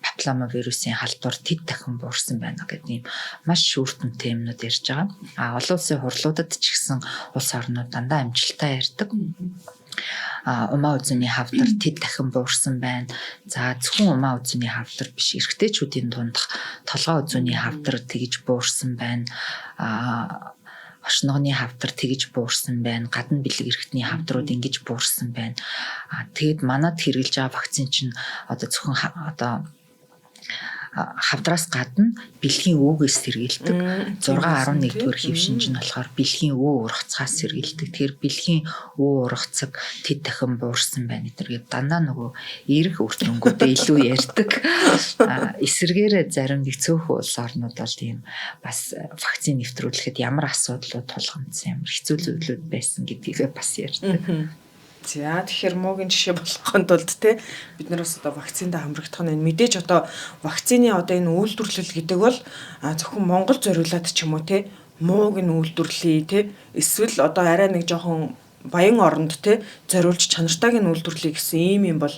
Папиллома вирусын халдвар тэд дахин буурсан байна гэдэг юм маш үр дүнтэй юмнууд ярьж байгаа. Олон улсын хурлуудад ч гэсэн улс орнууд дандаа амжилттай ярьдаг. Умаа үзүүний хавдар тэд дахин буурсан байна. За зөвхөн умаа үзүүний хавдар биш, эрэгтэйчүүдийн дундх толгой үзүүний хавдар тэгж буурсан байна. Оршногны хавдар тэгж буурсан байна. Гадна бэлэг эрхтний хавдрууд ингэж буурсан байна. Тэгэд манад хэрэгжилж байгаа вакцин чинь одоо зөвхөн одоо хавдраас гадна бэлгийн өвгөөс сэргийлдэг. 6-11-р хэв шинж нь болохоор бэлгийн өвөө ургацгаас сэргийлдэг. Тэгэхээр бэлгийн өвөө ургацаг тэд дахин буурсан байна гэдэг дандаа нөгөө эрг үр дүнгуудээ илүү ярьдаг. Эсвэргээр зарим нэг цөөхөн улс орнууд бол тийм бас вакцин нэвтрүүлэхэд ямар асуудлууд тулгамдсан, ямар хэцүү зүйлүүд байсан гэдгийг бас ярьдаг. За тэгэхээр муугийн жишээ болохын тулд бид нараас одоо вакциндаа хамрагдах нь мэдээж одоо вакцины одоо энэ үйлдвэрлэл гэдэг бол зөвхөн Монгол зориулаад ч юм уу мууг нь үйлдвэрлэе эсвэл одоо арай нэг жоохон баян оронд зориулж чанартайг нь үйлдвэрлэе гэсэн юм бол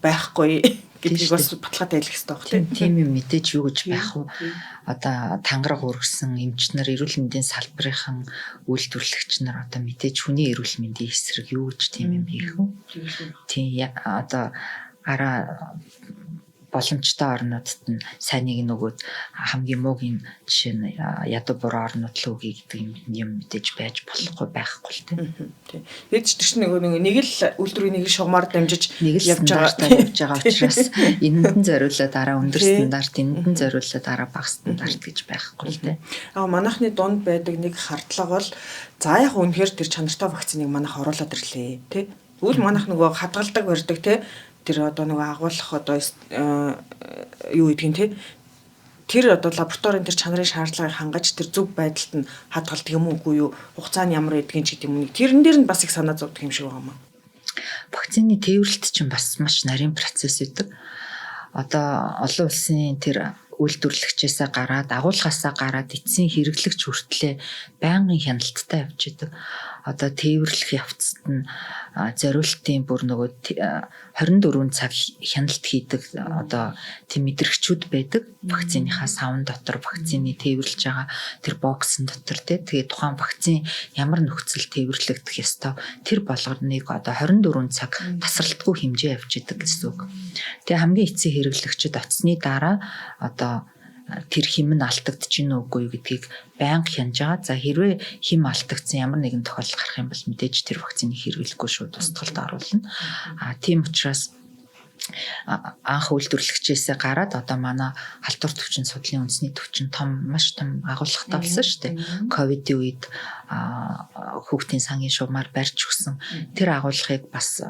байхгүй гэдгийг бас баталгаатай хэлэх хэрэгтэй баг тийм юм мэдээж юу гэж байх вэ? Одоо тангараг үргэсэн эмч нар, эрүүл мэндийн салбарын үйлдвэрлэгч нар одоо мэдээж хүний эрүүл мэндийн эсрэг юу гэж тийм юм хийх вэ? Тийм одоо араа боломжтой орнуудад нь сайныг нөгөөд хамгийн муугийн жишээ нь ядуу буруу орнууд л үгүй гэдэг юм мэдээж байж болохгүй байхгүй л тийм. Тэгэд ч чинь нэг л үйлдвэрийн нэг шугамар дамжиж явж байгаа учраас энэнд нь зориулаад дараа өндөр стандарт, энэнд нь зориулаад дараа бага стандарт гэж байхгүй л тийм. Манайхны дунд байдаг нэг хардлага бол за яг үнэхээр тэр чанартай вакциныг манайх оруулаад ирлээ тий. Тэгвэл манайх нөгөө хадгалдаг барьдаг тий. Тэр одоо нөгөө агуулах одоо юу гэдгийг тий. Тэр одоо лабораторийн тэр чанарын шаардлагыг хангаж тэр зөв байдалд нь хадгалдаг юм уугүй юу? Хугацаа нь ямар байдгийг ч гэдэг юм. Тэрэн дээр нь бас их санаа зовдөг юм шиг байна. Вакцины тээвэрлэлт чинь бас маш нарийн процесс үүдэг. Одоо олон улсын тэр үйлдвэрлэгчээсээ гараад агуулгаасаа гараад эцсийн хэрэглэгч хүртлээр байнгын хяналттай явж идэг. Одоо тээвэрлэх явцад нь зориултын бүр нөгөө 24 цаг хяналт хийдэг одоо тийм мэдрэгчүүд байдаг. Вакциныхаа савн дотор вакцины тээвэрлж байгаа тэр боксын дотор тэгээд тухайн вакцин ямар нөхцөл тээвэрлэгдэх ёстой тэр болгоныг одоо 24 цаг тасралтгүй хэмжээ явж идэг гэсэн үг. Тэгээ хамгийн эцсийн хэрэглэгчид оцсны дараа одоо тэр хим нь алдагдаж гин үгүй гэдгийг байнга хянаж байгаа. За хэрвээ хим алдагдсан ямар нэгэн тохиолдол гарах юм бол мэдээж тэр вакциныг хэрэглэхгүй шууд устгалд оруулна. Тийм учраас анх үйлдвэрлэгчээсээ гараад одоо манай халдвар төвчин судлалын үндэсний төвчин маш том агуулгатай болсон шүү дээ. Ковидын үед хүүхдийн сангийн шугамар барьж өгсөн тэр агуулгыг бас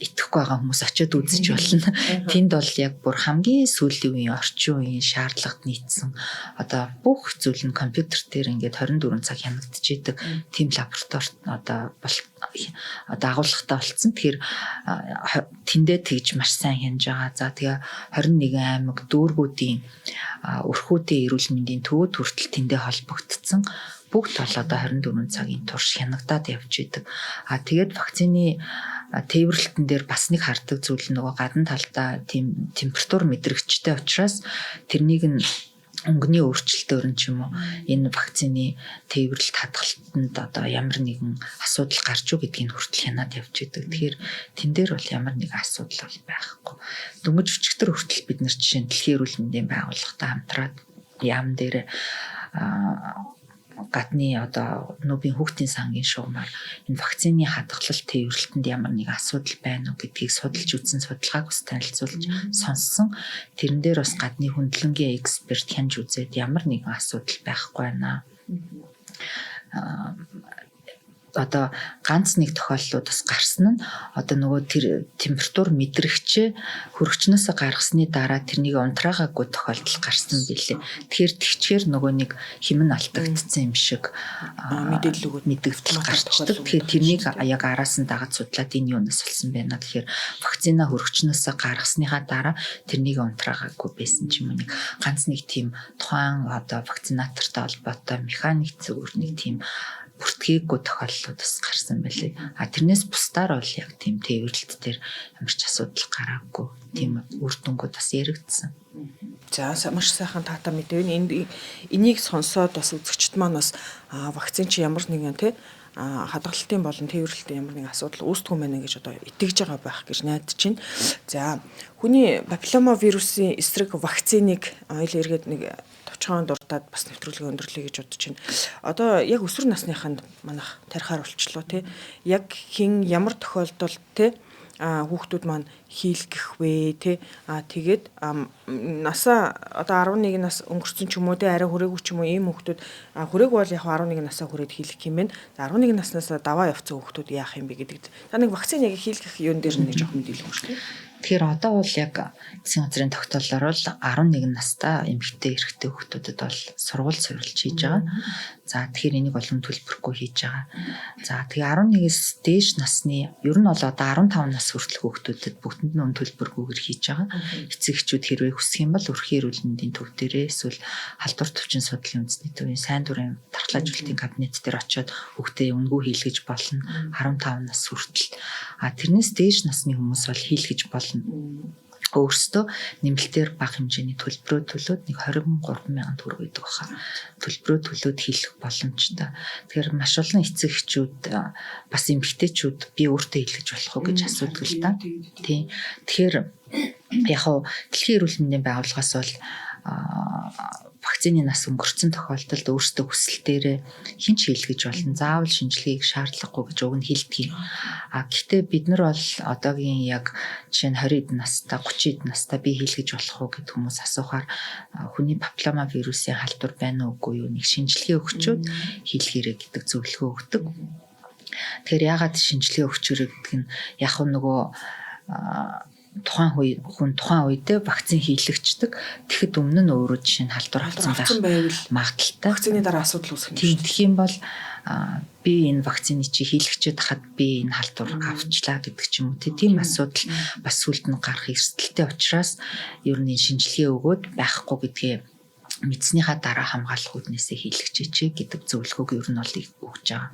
итгэхгүй байгаа хүмүүс очиод үзэж болно. Тэнд бол яг бүр хамгийн сүүлийн үеийн орчин үеийн шаардлагад нийцсэн одоо бүх зүйл нь компьютер дээр ингээд 24 цаг хянагдаж идэг тийм лабораторид одоо агуулгатай болсон. Тэгэхээр тэндээ тэгж маш сайн хянаж байгаа. За тэгээ 21 аймаг дүүргүүдийн өрхүүдийн эрүүл мэндийн төвөд хүртэл тэндээ холбогдсон. Бүгд бол одоо 24 цагийн турш хянагдаад явж идэг. Тэгээд вакцины тээвэрлэлтэн дээр бас нэг хардаг зүйл нөгөө гадна талдаа тийм температур мэдрэгчтэй учраас тэрнийг нь өнгөний өөрчлөлтөөр нь ч юм уу энэ вакцины тээвэрлэлт хадгалтанд одоо ямар нэгэн асуудал гарч уу гэдгийг хүртэл хянаад явж идэг. Тэгэхээр тэн дээр бол ямар нэгэн асуудал бол байхгүй. Дөнгөж өчигдөр хүртэл бид нар жишээ нь Дэлхийн эрүүл мэндийн байгууллагатай хамтраад яам дээр гадны одоо нүүбийн хүүхдийн сангийн шугамар энэ вакцины хадгалалт тээвэрлэлтэнд ямар нэг асуудал байна уу гэдгийг судалж үзсэн судалгааг бас танилцуулж сонссон. Тэрэн дээр бас гадны хөндлөнгийн эксперт хянж үзээд ямар нэгэн асуудал байхгүй байна. одоо ганц нэг тохиолдлууд бас гарсан нь одоо нөгөө тэр температур мэдрэгч хөрөгчнөөс гаргасны дараа тэрнийг унтраагаагүй тохиолдол гарсан билээ. Тэгэхээр тэгчээр нөгөө нэг химэн алдагдсан юм шиг мэдээлэл гарчдаг. Тэгэхээр тэрнийг яг араас нь дагаад судлаад энэ юунаас болсон байна гэхээр вакцина хөрөгчнөөс гаргасныхаа дараа тэрнийг унтраагаагүй байсан ч юм уу нэг ганц нэг тийм тухайн одоо вакцинатортай холбоотой механик зүгээр нэг тийм бүртгээгүй тохиолдлууд бас гарсан байлээ. Тэрнээс бусдаар бол яг тийм тээвэрлэлт дээр ямар ч асуудал гараагүй. Тийм үр дүнгууд бас яригдсан. За маш сайхан таатай мэдээ. Энийг сонсоод бас үзэгчд маань бас вакцин чи ямар нэгэн тий хадгалалтын болон тээвэрлэлтийн ямар нэгэн асуудал үүсдэггүй мэнэ гэж одоо итгэж байгаа байх гэж найдаж байна. За хүний папиллома вирусын эсрэг вакциныг ойл эргээд нэг товчхон дуртаад бас нэвтрүүлгээ өндөрлөе гэж бодож байна. Одоо яг өсвөр насныханд манайх тарихаар болчлоо тий. Яг хэн ямар тохиолдолд тий хүүхдүүд маань хийлгэх вэ тий. Тэгээд насаа одоо 11 нас өнгөрсөн ч юм уу тий арай хүрээгүй ч юм уу ийм хүүхдүүд хүрээгүй бол яг 11 насаа хүрээд хийлгэх юм байна. За 11 наснаас даваа явцсан хүүхдүүд яах юм бэ гэдэг. Та нэг вакцины яг хийлгэх юун дээр нэг жоох мэдээлэл өгч тий. Тэгэхээр одоо бол яг засгийн газрын тогтоолоор бол 11 настай эмэгтэй эрэгтэй хүүхдүүдэд бол сургууль суурилж хийж байгаа. За тэгэхээр энийг олон төлбөргүй хийж байгаа. За тэгээ 11-с дээш насны ер нь бол одоо 15 нас хүртэлх хүүхдүүдэд бүгдэнд нь төлбөргүйгээр хийж байгаа. Эцэг эхчүүд хэрвээ хүсэх юм бол өрхийн эрүүл мэндийн төв дээрээ эсвэл халдвар төвчин судлалын үндэсний төвийн сайн дурын дархлаажилтын кабинет дээр очиод хүүхдээ үнгүй хийлгэж болно 15 нас хүртэл. Тэрнээс дээш насны хүмүүс бол хийлгэж болно. Өөрсдөө нэмэлтээр бага хэмжээний төлбөрөө төлөөд нэг 23,000 төгрөг гэдэг баха. Төлбөрөө төлөөд хийлгэх боломжтой. Тэгэхээр маш олон эцэг эхчүүд бас эмэгтэйчүүд би өөртөө хийлгэж болох уу гэж асуудаг л да. Тийм. Тэгэхээр яг хоо дэлхийн эрүүл мэндийн байгууллагаас бол вакцины нас өнгөрцөн тохиолдолд өөрсдөө хүсэлтээрээ хэн ч хийлгэж болно. Заавал шинжилгээг шаардлагагүй гэж уг нь хэлдэг юм. Гэхдээ бид нар бол одоогийн яг жишээ нь 20 настай 30 настай би хийлгэж болох уу гэд хүмүүс асуухаар хүний папиллома вирусын халдвар байна уугүй юу нэг шинжилгээ өгчөөд хийлгээрэй гэдэг зөвлөгөө өгдөг. Тэгэхээр яагаад шинжилгээ өгчөөрэй гэдэг нь яг нөгөө тухайн үедээ вакцин хийлгэгчдэг. Тэгэхэд өмнө нь өөрөө жишээ нь халдвар авсан байх магадaltaй. Вакцины дараа асуудал үүсэх юм. Тэгэх юм бол би энэ вакцины чи хийлгчээд хахад би энэ халдвар авчлаа гэдэг ч юм уу. Тийм асуудал бас сүлд нь гарах эрсдэлтэй учраас ер нь шинжилгээ өгөөд байхгүй гэдгээ мэдснийхаа дараа хамгаалах үүднээсээ хийлгчээч гэдэг зөвлөгөөг ер нь бол өгч байгаа.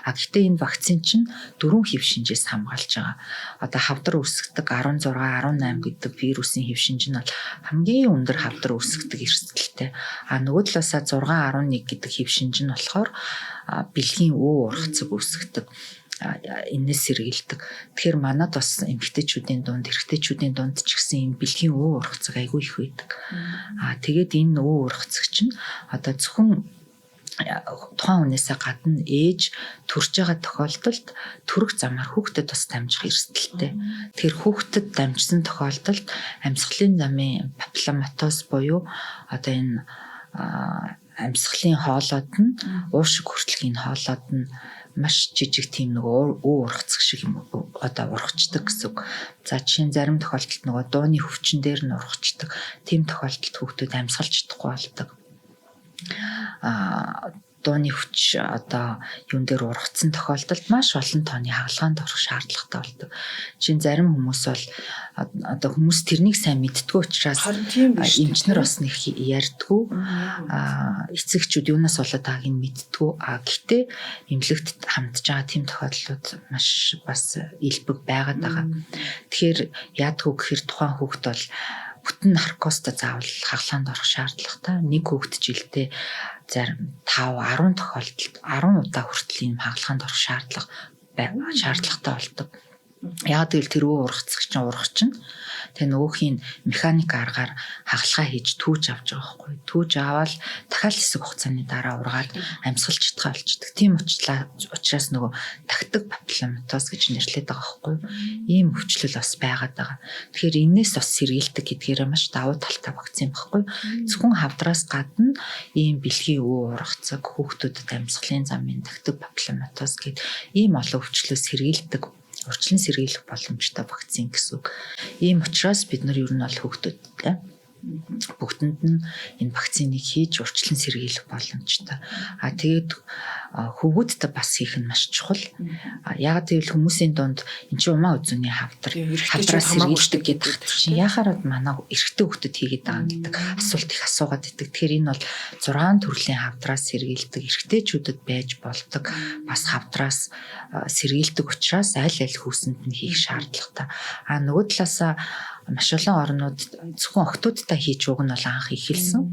Гэхдээ энэ вакцин чинь 4 хэв шинжээс хамгаалж байгаа. Одоо хавдар үүсгдэг 16, 18 гэдэг вирусын хэв шинж нь бол хамгийн өндөр хавдар үүсгдэг эрсдэлтэй. Нөгөө талаасаа 6, 11 гэдэг хэв шинж нь болохоор бэлгийн ургацэг үүсгдэг. Энэс сэргийлдэг. Тэгэхээр манад бас эмэгтэйчүүдийн дунд, эрэгтэйчүүдийн дунд ч гэсэн энэ бэлгийн ургацэг айгүй их байдаг. Тэгээд энэ ургацэг чинь одоо зөвхөн тухайн хүнээсээ гадна ээж төрж байгаа тохиолдолд төрөх замаар хүүхдэд бас дамжих эрсдэлтэй. Тэгэхээр хүүхдэд дамжсан тохиолдолд амьсгалын замын папилломатоз буюу одоо энэ амьсгалын хоолойд нь уушиг хүртэлгийн хоолойд нь маш жижиг тийм нөгөө ургацэг шиг юм одоо ургацдаг гэсэн. За жишээ нь зарим тохиолдолд нөгөө дууны хөвчин дээр нь ургацдаг. Тийм тохиолдолд хүүхдүүд амьсгалж чадахгүй болдог. Дууны хүч одоо юун дээр ургацсан тохиолдолд маш олон тооны хагалгаанд орох шаардлагатай болдог. Жишээ нь зарим хүмүүс бол одоо хүмүүс тэрнийг сайн мэддэггүй учраас эмчнэр бас нэг ярьдгүү. Эцэгчүүд юунаас болоод байгааг нь мэддэггүй. Гэхдээ эмнэлэгт хандж байгаа тийм тохиолдлууд маш бас илбэг байгаад байгаа. Тэгэхээр яадгүй гэхээр тухайн хүүхд бол бүтэн наркозтой заавал хагалгаанд орох шаардлагатай. Нэг хүүхэд жилдээ зарим 5, 10 тохиолдолд 10 удаа хүртэл ийм хагалгаанд орох шаардлагатай болдог. Яг л тэр ургацдаг чинь тэгээ нөгөөхийн механик аргаар хагалгаа хийж түүж авч байгаа байхгүй. Түүж аваад дахиад хэсэг хугацааны дараа ургаад амьсгалж чадхаа болчдөг. Тийм учраас нөгөө тактик папилломатоз гэж нэрлэдэг байгаа байхгүй. Ийм өвчлөл бас байгаад байгаа. Тэгэхээр энээс бас сэргийлдэг гэдгээрээ маш давуу талтай вакцин байхгүй. Зөвхөн хавдраас гадна ийм бэлгийн ургацаг хүүхдүүдэд амьсгалын замын тактик папилломатоз гэдэг ийм олон өвчлөөс сэргийлдэг урьдчилан сэргийлэх боломжтой вакцин гэсэн үг. Ийм учраас бид нар ер нь бол хүүхдүүдтэй бүгдэнд нь энэ вакциныг хийж урьдчилан сэргийлэх боломжтой. Тэгээд хөвгүүдтэй бас хийх нь маш чухал. Яг тэгвэл хүмүүсийн дунд эн чинь умаа үзүүний хавдраас сэргийлдэг гэдэг чинь яхаарад манай эрэгтэй хүүхдэд хийгээд байгаа гэдэг асуулт их асуугаад идэг. Тэгэхээр энэ бол 6 төрлийн хавдраас сэргийлдэг эрэгтэйчүүдэд байж болдог. Бас хавдраас сэргийлдэг учраас аль хүүсэнд нь хийх шаардлагатай. Нөгөө талаасаа маш олон орнууд зөвхөн охтуудтай хийж уг нь бол анх ихэлсэн.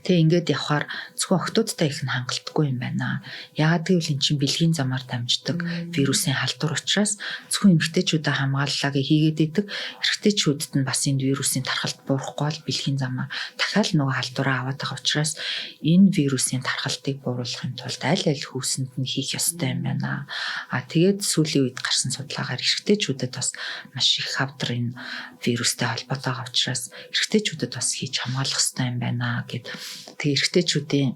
Тэгээ ингээд явхаар зөвхөн охтуудтай их нь хангалтгүй юм байна. Яагаад гэвэл эн чинь бэлгийн замаар дамждаг вирусын халдвар учраас зөвхөн эмэгтэйчүүдэд хамгааллаа гэж хийгээд идэг. Эрэгтэйчүүдэд нь бас энэ вирусын тархалт буурахгүй бол бэлгийн замаар дахиад нөгөө халдвараа аваад байгаа учраас энэ вирусын тархалтыг бууруулахын тулд аль хүүсэнд нь хийх ёстой юм байна. Тэгээд сүүлийн үед гарсан судалгаагаар эрэгтэйчүүдэд бас маш их хавдар энэ вирустай холбоотой байгаа учраас эрэгтэйчүүдэд бас хийж хамгаалах ёстой юм байна. Тэгээ эрэгтэйчүүдийн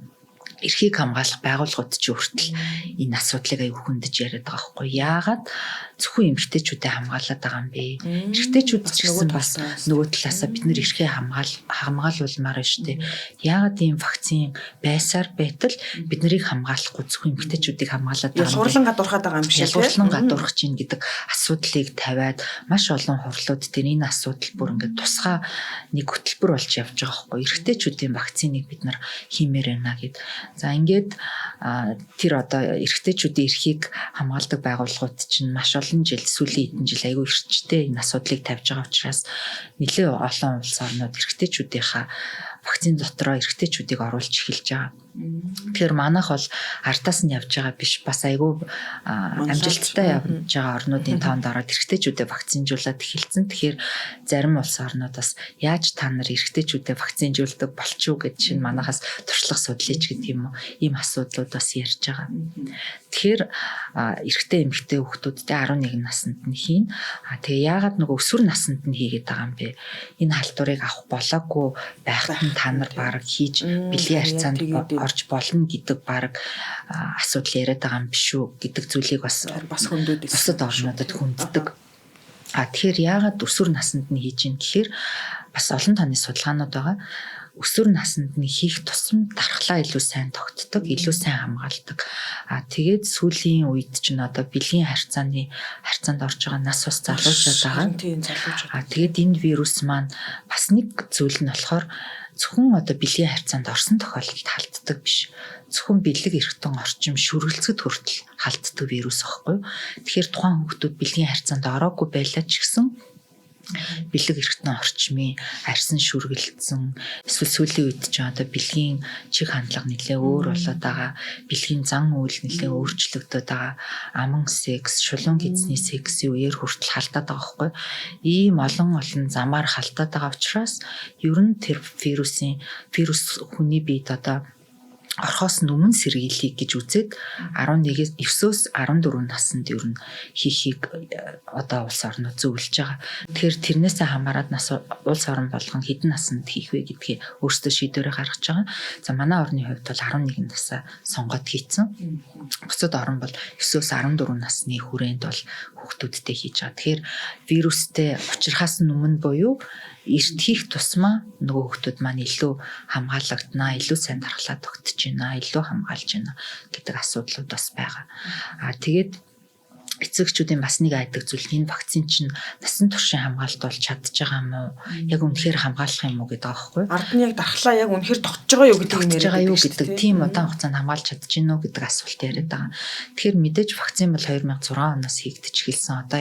эрхийг хамгаалах байгууллагууд ч хүртэл энэ асуудлыг аягүй хүндэж яриад байгаа байхгүй. Яагаад зөвхөн эмэгтэйчүүдэд хамгаалаад байгаа юм бэ? Эрэгтэйчүүд ч гэсэн бас нөгөө талаасаа бид нэр эрхээ хамгаалуулмаар байна шүү дээ. Яагаад ийм вакцин байсаар байтал бид нарыг хамгаалахгүй зөвхөн эмэгтэйчүүдийг хамгаалаад байгаа юм. Ялгуурлан гадуурхаад байгаа юм шиг ялгуурлан гадуурх чинь гэдэг асуудлыг тавиад маш олон хурлууд дээр энэ асуудал бүр ингээд тусгай нэг хөтөлбөр болж явж байгаа байхгүй. Эрэгтэйчүүдийн вакциныг бид нар хиймээр байна гэд. За ингээд тэр одоо эрэгтэйчүүдийн эрхийг хамгаалдаг байгууллагууд чинь маш олон жил сүүлийн хэдэн жил аягүй эрчтэй энэ асуудлыг тавьж байгаа учраас нэлээд олон улс орнууд эрэгтэйчүүдийнхаа вакцин дотроо эрэгтэйчүүдийг оруулж эхэлж байгаа. Тэгэхээр манайх бол ардаас нь явж байгаа биш бас айгүй амжилттай явж байгаа орнуудын тоонд ороод эрэгтэйчүүдэд вакцинжуулаад эхэлсэн. Тэгэхээр зарим улс орнууд бас яаж та нар эрэгтэйчүүдэд вакцинжуулдаг болчихоо гэж чинь манайхаас туршлага судлаач гэдэг юм уу. Ийм асуудлууд бас ярьж байгаа. Тэгэхээр эрэгтэй эмэгтэй хүүхдүүдтэй 11 наснд нь хийн. Тэгээ яагаад нөгөө өсвөр наснд нь хийгээд байгаа юм бэ? Энэ халдварыг авах болоогүй байхад нь та нар баг хийж бэлгийн харьцаанд орж болно гэдэг баг асуудал яриад байгаа юм биш үү гэдэг зүйлийг бас хөндөд бусад орнуудад хүнддэг. Тэгэхээр яагаад өсвөр наснд нь хийж ийн гэхээр бас олон тооны судалгаанууд байгаа. Өсвөр наснд нь хийх тусам дархлаа илүү сайн тогтдог, илүү сайн хамгаалдаг. Тэгээд сүүлийн үед ч н одоо бэлгийн харьцаанд орж байгаа нас ус залуучууд байгаа. Тэгээд энэ вирус маань бас нэг зүйл нь болохоор зөвхөн одоо бэлгийн харьцаанд орсон тохиолдолд халддаг биш. Зөвхөн бэлэг эргэтэн орчим шүргэлцэд хүртэл халддаг вирус аахгүй. Тэгэхээр тухайн хүүхдүүд бэлгийн харьцаанд ороогүй байлаа ч гэсэн бэлэг эргэтэн орчмын арьсан шүргэлцэн эсвэл сүүлийн үед ч одоо бэлгийн чиг хандлага нэлээ өөр болоод байгаа. Бэлгийн зан үйл нэлээ өөрчлөгдөд байгаа. Аман секс, шулуун гидсний сексийн үеэр хүртэл халдаад байгаа байхгүй. Ийм олон замаар халдаад байгаа учраас ер нь тэр вирус хүний биед одоо орхоос өмнө сэргийлэх гэж үзээд 11-9-өөс 14 наснд ер нь хийхийг одоо улс орнууд зөвлөж байгаа. Тэгэхээр тэрнээсээ хамаарат улс орн болгон хэдэн наснд хийх вэ гэдгийг өөрсдөө шийдвэрээ гаргаж байгаа. За манай орны хувьд бол 11 насаа сонгоод хийцэн. Бусад орн бол 9-өөс 14 насны хүрээнд бол хүүхдүүдтэй хийж байгаа. Тэгэхээр вирустэй учрахаас өмнө буюу эрт хийх тусмаа нөгөө хүүхдүүд маань илүү хамгаалагдана, илүү сайн дархлаа тогтож байна, илүү хамгаалж байна гэдэг асуудлууд бас байгаа. Тэгээд эцэгчүүдийн бас нэг айдаг зүйл энэ вакцин чинь насан туршийн хамгаалалт болж чадж байгаа юм уу? Яг үнэхээр хамгаалах юм уу гэдэг аахгүй. Ард нь яг дархлаа яг үнэхээр тогтж байгаа юу гэдэг тийм удаан хугацаанд хамгаалж чадж гин үү гэдэг асуулт яриад байгаа. Тэгэхээр мэдээж вакцин бол 2006 оноос хийгдэж эхэлсэн. Одоо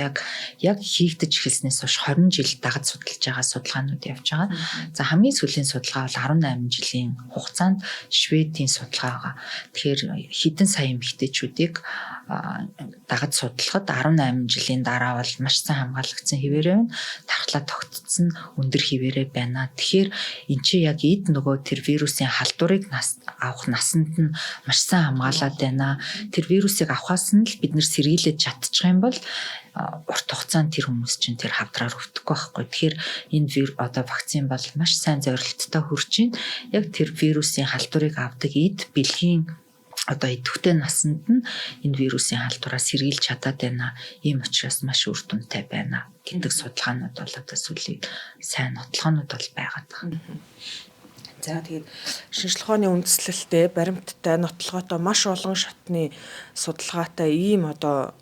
яг хийгдэж эхэлснээс хойш 20 жил дагаж судалж байгаа судалгаанууд явж байгаа. За хамгийн сүүлийн судалгаа бол 18 жилийн хугацаанд Шведийн судалгаа байгаа. Тэгэхээр хэдэн сая эмэгтэйчүүдийг дагаж судалгад 18 жилийн дараа бол маш сайн хамгаалагдсан хിവэрээ байна. Тархлаа тогтцсон өндөр хിവэрээ байна. Тэгэхээр эн чинь яг эд нөгөө тэр вирусын халдварыг авах насанд нь маш сайн хамгаалаад байна. Тэр вирусыг авахаас нь л бид нэр сэргийлэж чадчих юм бол урт хугацаанд тэр хүмүүс чинь тэр хавдраар өвдөхгүй байхгүй. Тэгэхээр энэ одоо вакцин бол маш сайн зорилттой хүрч байна. Яг тэр вирусын халдварыг авдаг эд бэлгийн одоо идэвхтэй насанд нь энэ вирусын халдвараа сэргийлж чадаад байна. Ийм учраас маш үр дүнтэй байна гэдэг судалгаанууд бол одоо сүүлийн сайн нотлохонууд бол байгаад байна. За тэгээд шинжлэх ухааны үндэслэлтэй баримттай нотлоготой маш олон шатны судалгаатай ийм одоо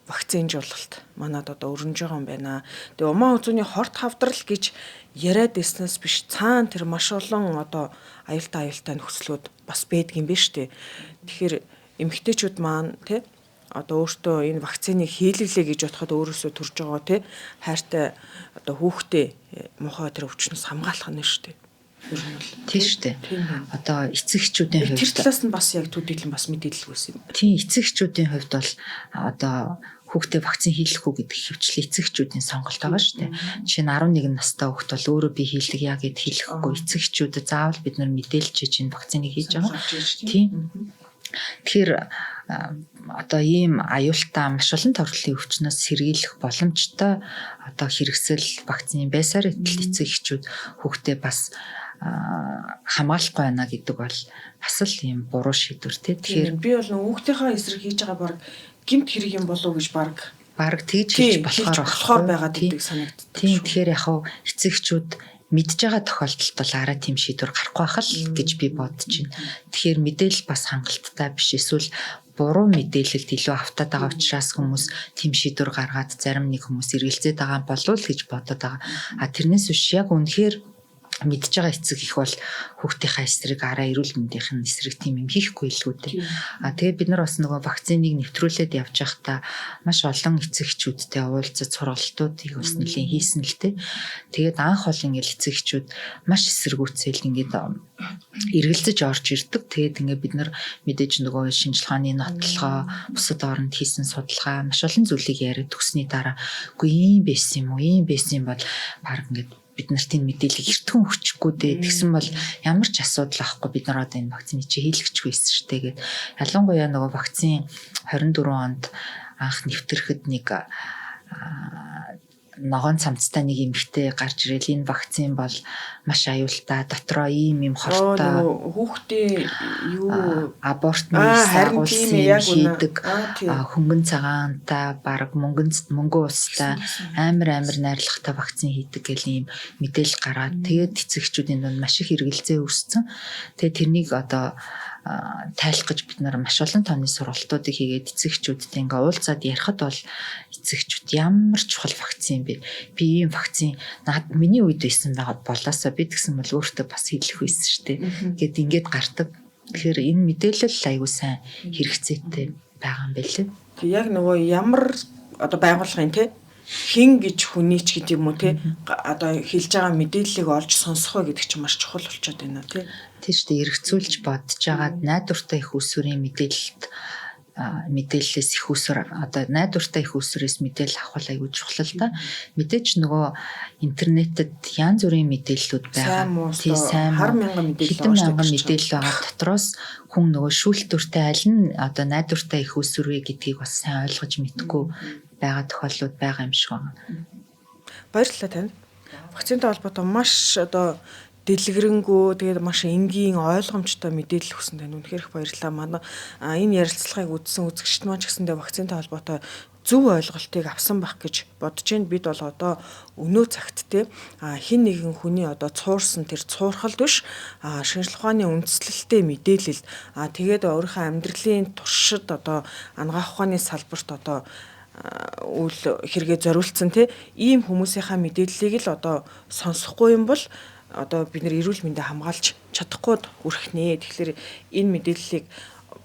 вакцинжуулалт манад одоо өрнөж байгаа юм байна. Тэгээ умаа үзүүний хорт хавдрал гэж яриад ирснээс биш цаана тэр маш олон одоо аюултай нөхцлүүд бас байдгийн биш үү. Тэгэхээр эмэгтэйчүүд маань тий одоо өөртөө энэ вакциныг хийлгэлээ гэж бодоход өөрөөсөө төрж байгаа тий хайртай одоо хүүхдээ муухай тэр өвчнөөс хамгаалах нь шүү дээ. Тийм шүү дээ. Одоо эцэг эхчүүдийн хувьд тэр талаас нь бас яг төдийлөн бас мэдээлэл өгсөн юм. Тийм эцэг эхчүүдийн хувьд бол одоо хүүхдээ вакцин хийлгэх үү гэдэг хөвчлээ эцэг эхчүүдийн сонголт байгаа шүү дээ. Жишээ нь 11 настай хүүхэд бол өөрөө би хийлгэх яа гэд хэлэхгүй эцэг эхчүүдэд заавал бид нар мэдээлж энэ вакциныг хийж байгаа. Тийм. Тэгэхээр одоо ийм аюултай маш олон төрлийн өвчнөөс сэргийлэх боломжтой одоо хэрэгсэл вакцины байсаар эцэг эхчүүд хүүхдээ бас хамгаалахгүй байна гэдэг бол бас л ийм буруу шийдвэр тий. Тэгэхээр би бол хүүхдийнхаа эсрэг хийж байгаа баг гэмт хэрэг юм болов уу гэж баг тэгж хийж болохоор байгаад идэг санагддаг. Тийм тэгэхээр яг эцэгчүүд мэдж байгаа тохиолдолд бол арай тийм шийдвэр гарахгүй байх л гэж би бодож байна. Тэгэхээр мэдээлэл бас хангалттай биш эсвэл буруу мэдээлэлд илүү автаад байгаа учраас хүмүүс тийм шийдвэр гаргаад зарим нэг хүмүүс эргэлзээд байгаа болов уу гэж бодоод байгаа. Тэрнээс биш яг үнэхээр мэдж байгаа эцэг их бол хүүхдийнхаа эсрэг араа эрүүл мэндийн эсрэг тийм юм хийхгүй илгүүтэй. Тэгээ бид нар бас нөгөө вакциныг нэвтрүүлээд явж байхдаа маш олон эцэгчүүдтэй уулзаж сургалтуудыг бас нэлийн хийсэн л дээ. Тэгээд анх бол ингээл эцэгчүүд маш эсэргүүцэл ингээд эргэлзэж орж ирдэг. Тэгээд ингээд бид нар мэдээж нөгөө шинжлэх ухааны нотлогоо бусад оронд хийсэн судалгаа маш олон зүйлийг яриад төгсний дараа үгүй ийм байсан юм уу? Ийм байсан бол баг ингээд бид нарт энэ мэдээллийг эртхэн өгчихгүй дээ. Тэгсэн бол ямар ч асуудал авахгүй бид нар одоо энэ вакцины чи хийлгэчихгүй байсан шүү дээ гэд. Ялангуяа нөгөө вакцин 24 онд анх нэвтрэхэд нэг ногоон цамцтай нэг эмэгтэй гарч ирэл энэ вакцин бол маш аюултай дотроо ийм юм хортой хүүхдээ юу абортны агуулсан хийдэг хөнгөн цагаантай баг мөнгө устай амар найрлагатай вакцин хийдэг гэл ийм мэдээлэл гараад тэгээд эцэгчүүдийн дунд маш их эргэлзээ үүссэн. Тэгээд тэрнийг одоо тайлах гэж бид нар маш олон тооны сургалтуудыг хийгээд эцэгчүүдтэй ингээ уулзаад ярихад бол эцэгчүүд ямар чухал вакцин бэ? Би ийм вакцин миний үед байсан байгаа болоосоо би тэгсэн бол өөртөө бас хийлгэх байсан шүү дээ. Гэт ингээд гардаг. Тэгэхээр энэ мэдээлэл аягүй сайн хэрэгцээтэй байгаа юм байна лээ. Тэг яг нөгөө ямар одоо байгууллагын те хин гэж хүний ч гэдэг юм уу те одоо хэлж байгаа мэдээллийг олж сонсох вэ гэдэг чинь маш чухал болчиход байна те. Тийм шүү дээ. Эргцүүлж бодож агаад найдвартай их усүрийн мэдээллээс их усүр одоо найдвартай их усүрээс мэдээлэл авах аягүй чухал л да. Мэдээж нөгөө интернетэд янз бүрийн мэдээллүүд байгаа. Тийм сайн хэдэн мянган мэдээлэл байгаа. Дотроос хүн нөгөө шүүлтүртэй аль нь одоо найдвартай их усүр вэ гэдгийг бас сайн ойлгож мэдгүй байгаа тохиолдлууд байгаа юм шиг байна. Баярлалаа танд. Вакцинтай холбоотой маш одоо дэлгэрэнгүй тэгээд маш энгийн ойлгомжтой мэдээлэл өгсөн тань үнэхээр их баярлалаа. Манай энэ ярилцлагыг үзсэн үзэгчд маань ч гэсэндээ вакцинтай холбоотой зөв ойлголтыг авсан байх гэж бодож байна. Бид бол одоо өнөө цагт те хин нэгэн хүний одоо цуурсан тэр цуурхал биш шинжлэх ухааны үндэслэлтэй мэдээлэл тэгээд өөрийнхөө амьдралын туршид одоо анагаах ухааны салбарт одоо үйл хэрэгэ зориулсан те ийм хүмүүсийнхаа мэдээллийг л одоо сонсохгүй юм бол одоо бид нэр эрүүл мэндэ хамгаалж чадахгүй үрхнэ. Тэгэхээр энэ мэдээллийг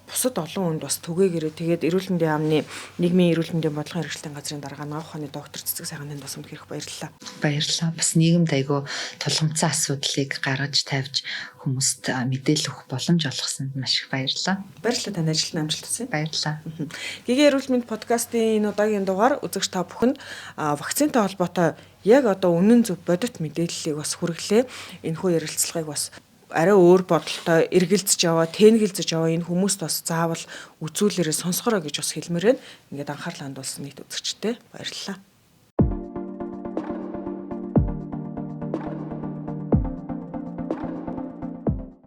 бусад олон хүнд бас түгээгээрээ тэгээд эрүүл мэндийн яамны нийгмийн эрүүл мэндийн бодлогын хэрэгжилтийн газрын дарга анагаах ухааны доктор Цэцэг Сайхандын бас үнэхээр их баярлалаа. Баярлалаа. Бас нийгэмд айгүй тулгымцсан асуудлыг гаргаж тавьж хүмүүст мэдээлэл өгөх боломж олгосонд маш их баярлалаа. Баярлалаа танд ажилтны амжилт хүсье. Баярлалаа. Гигийн эрүүл мэнд подкастын энэ удаагийн дугаар үзэгч та бүхэнд вакцинтай холбоотой яг одоо үнэн зөв бодит мэдээллийг бас хүргэлээ. Энэхүү ярилцлагыг бас арай өөр бодолтой эргэлзэж яваа, тэнэгэлзэж яваа энэ хүмүүст бас заавал үзүүлээрээ сонсгороо гэж бас хэлмээр байна. Ингээд анхаарлаа хандуулсан нийт үзэгчтэй баярлалаа.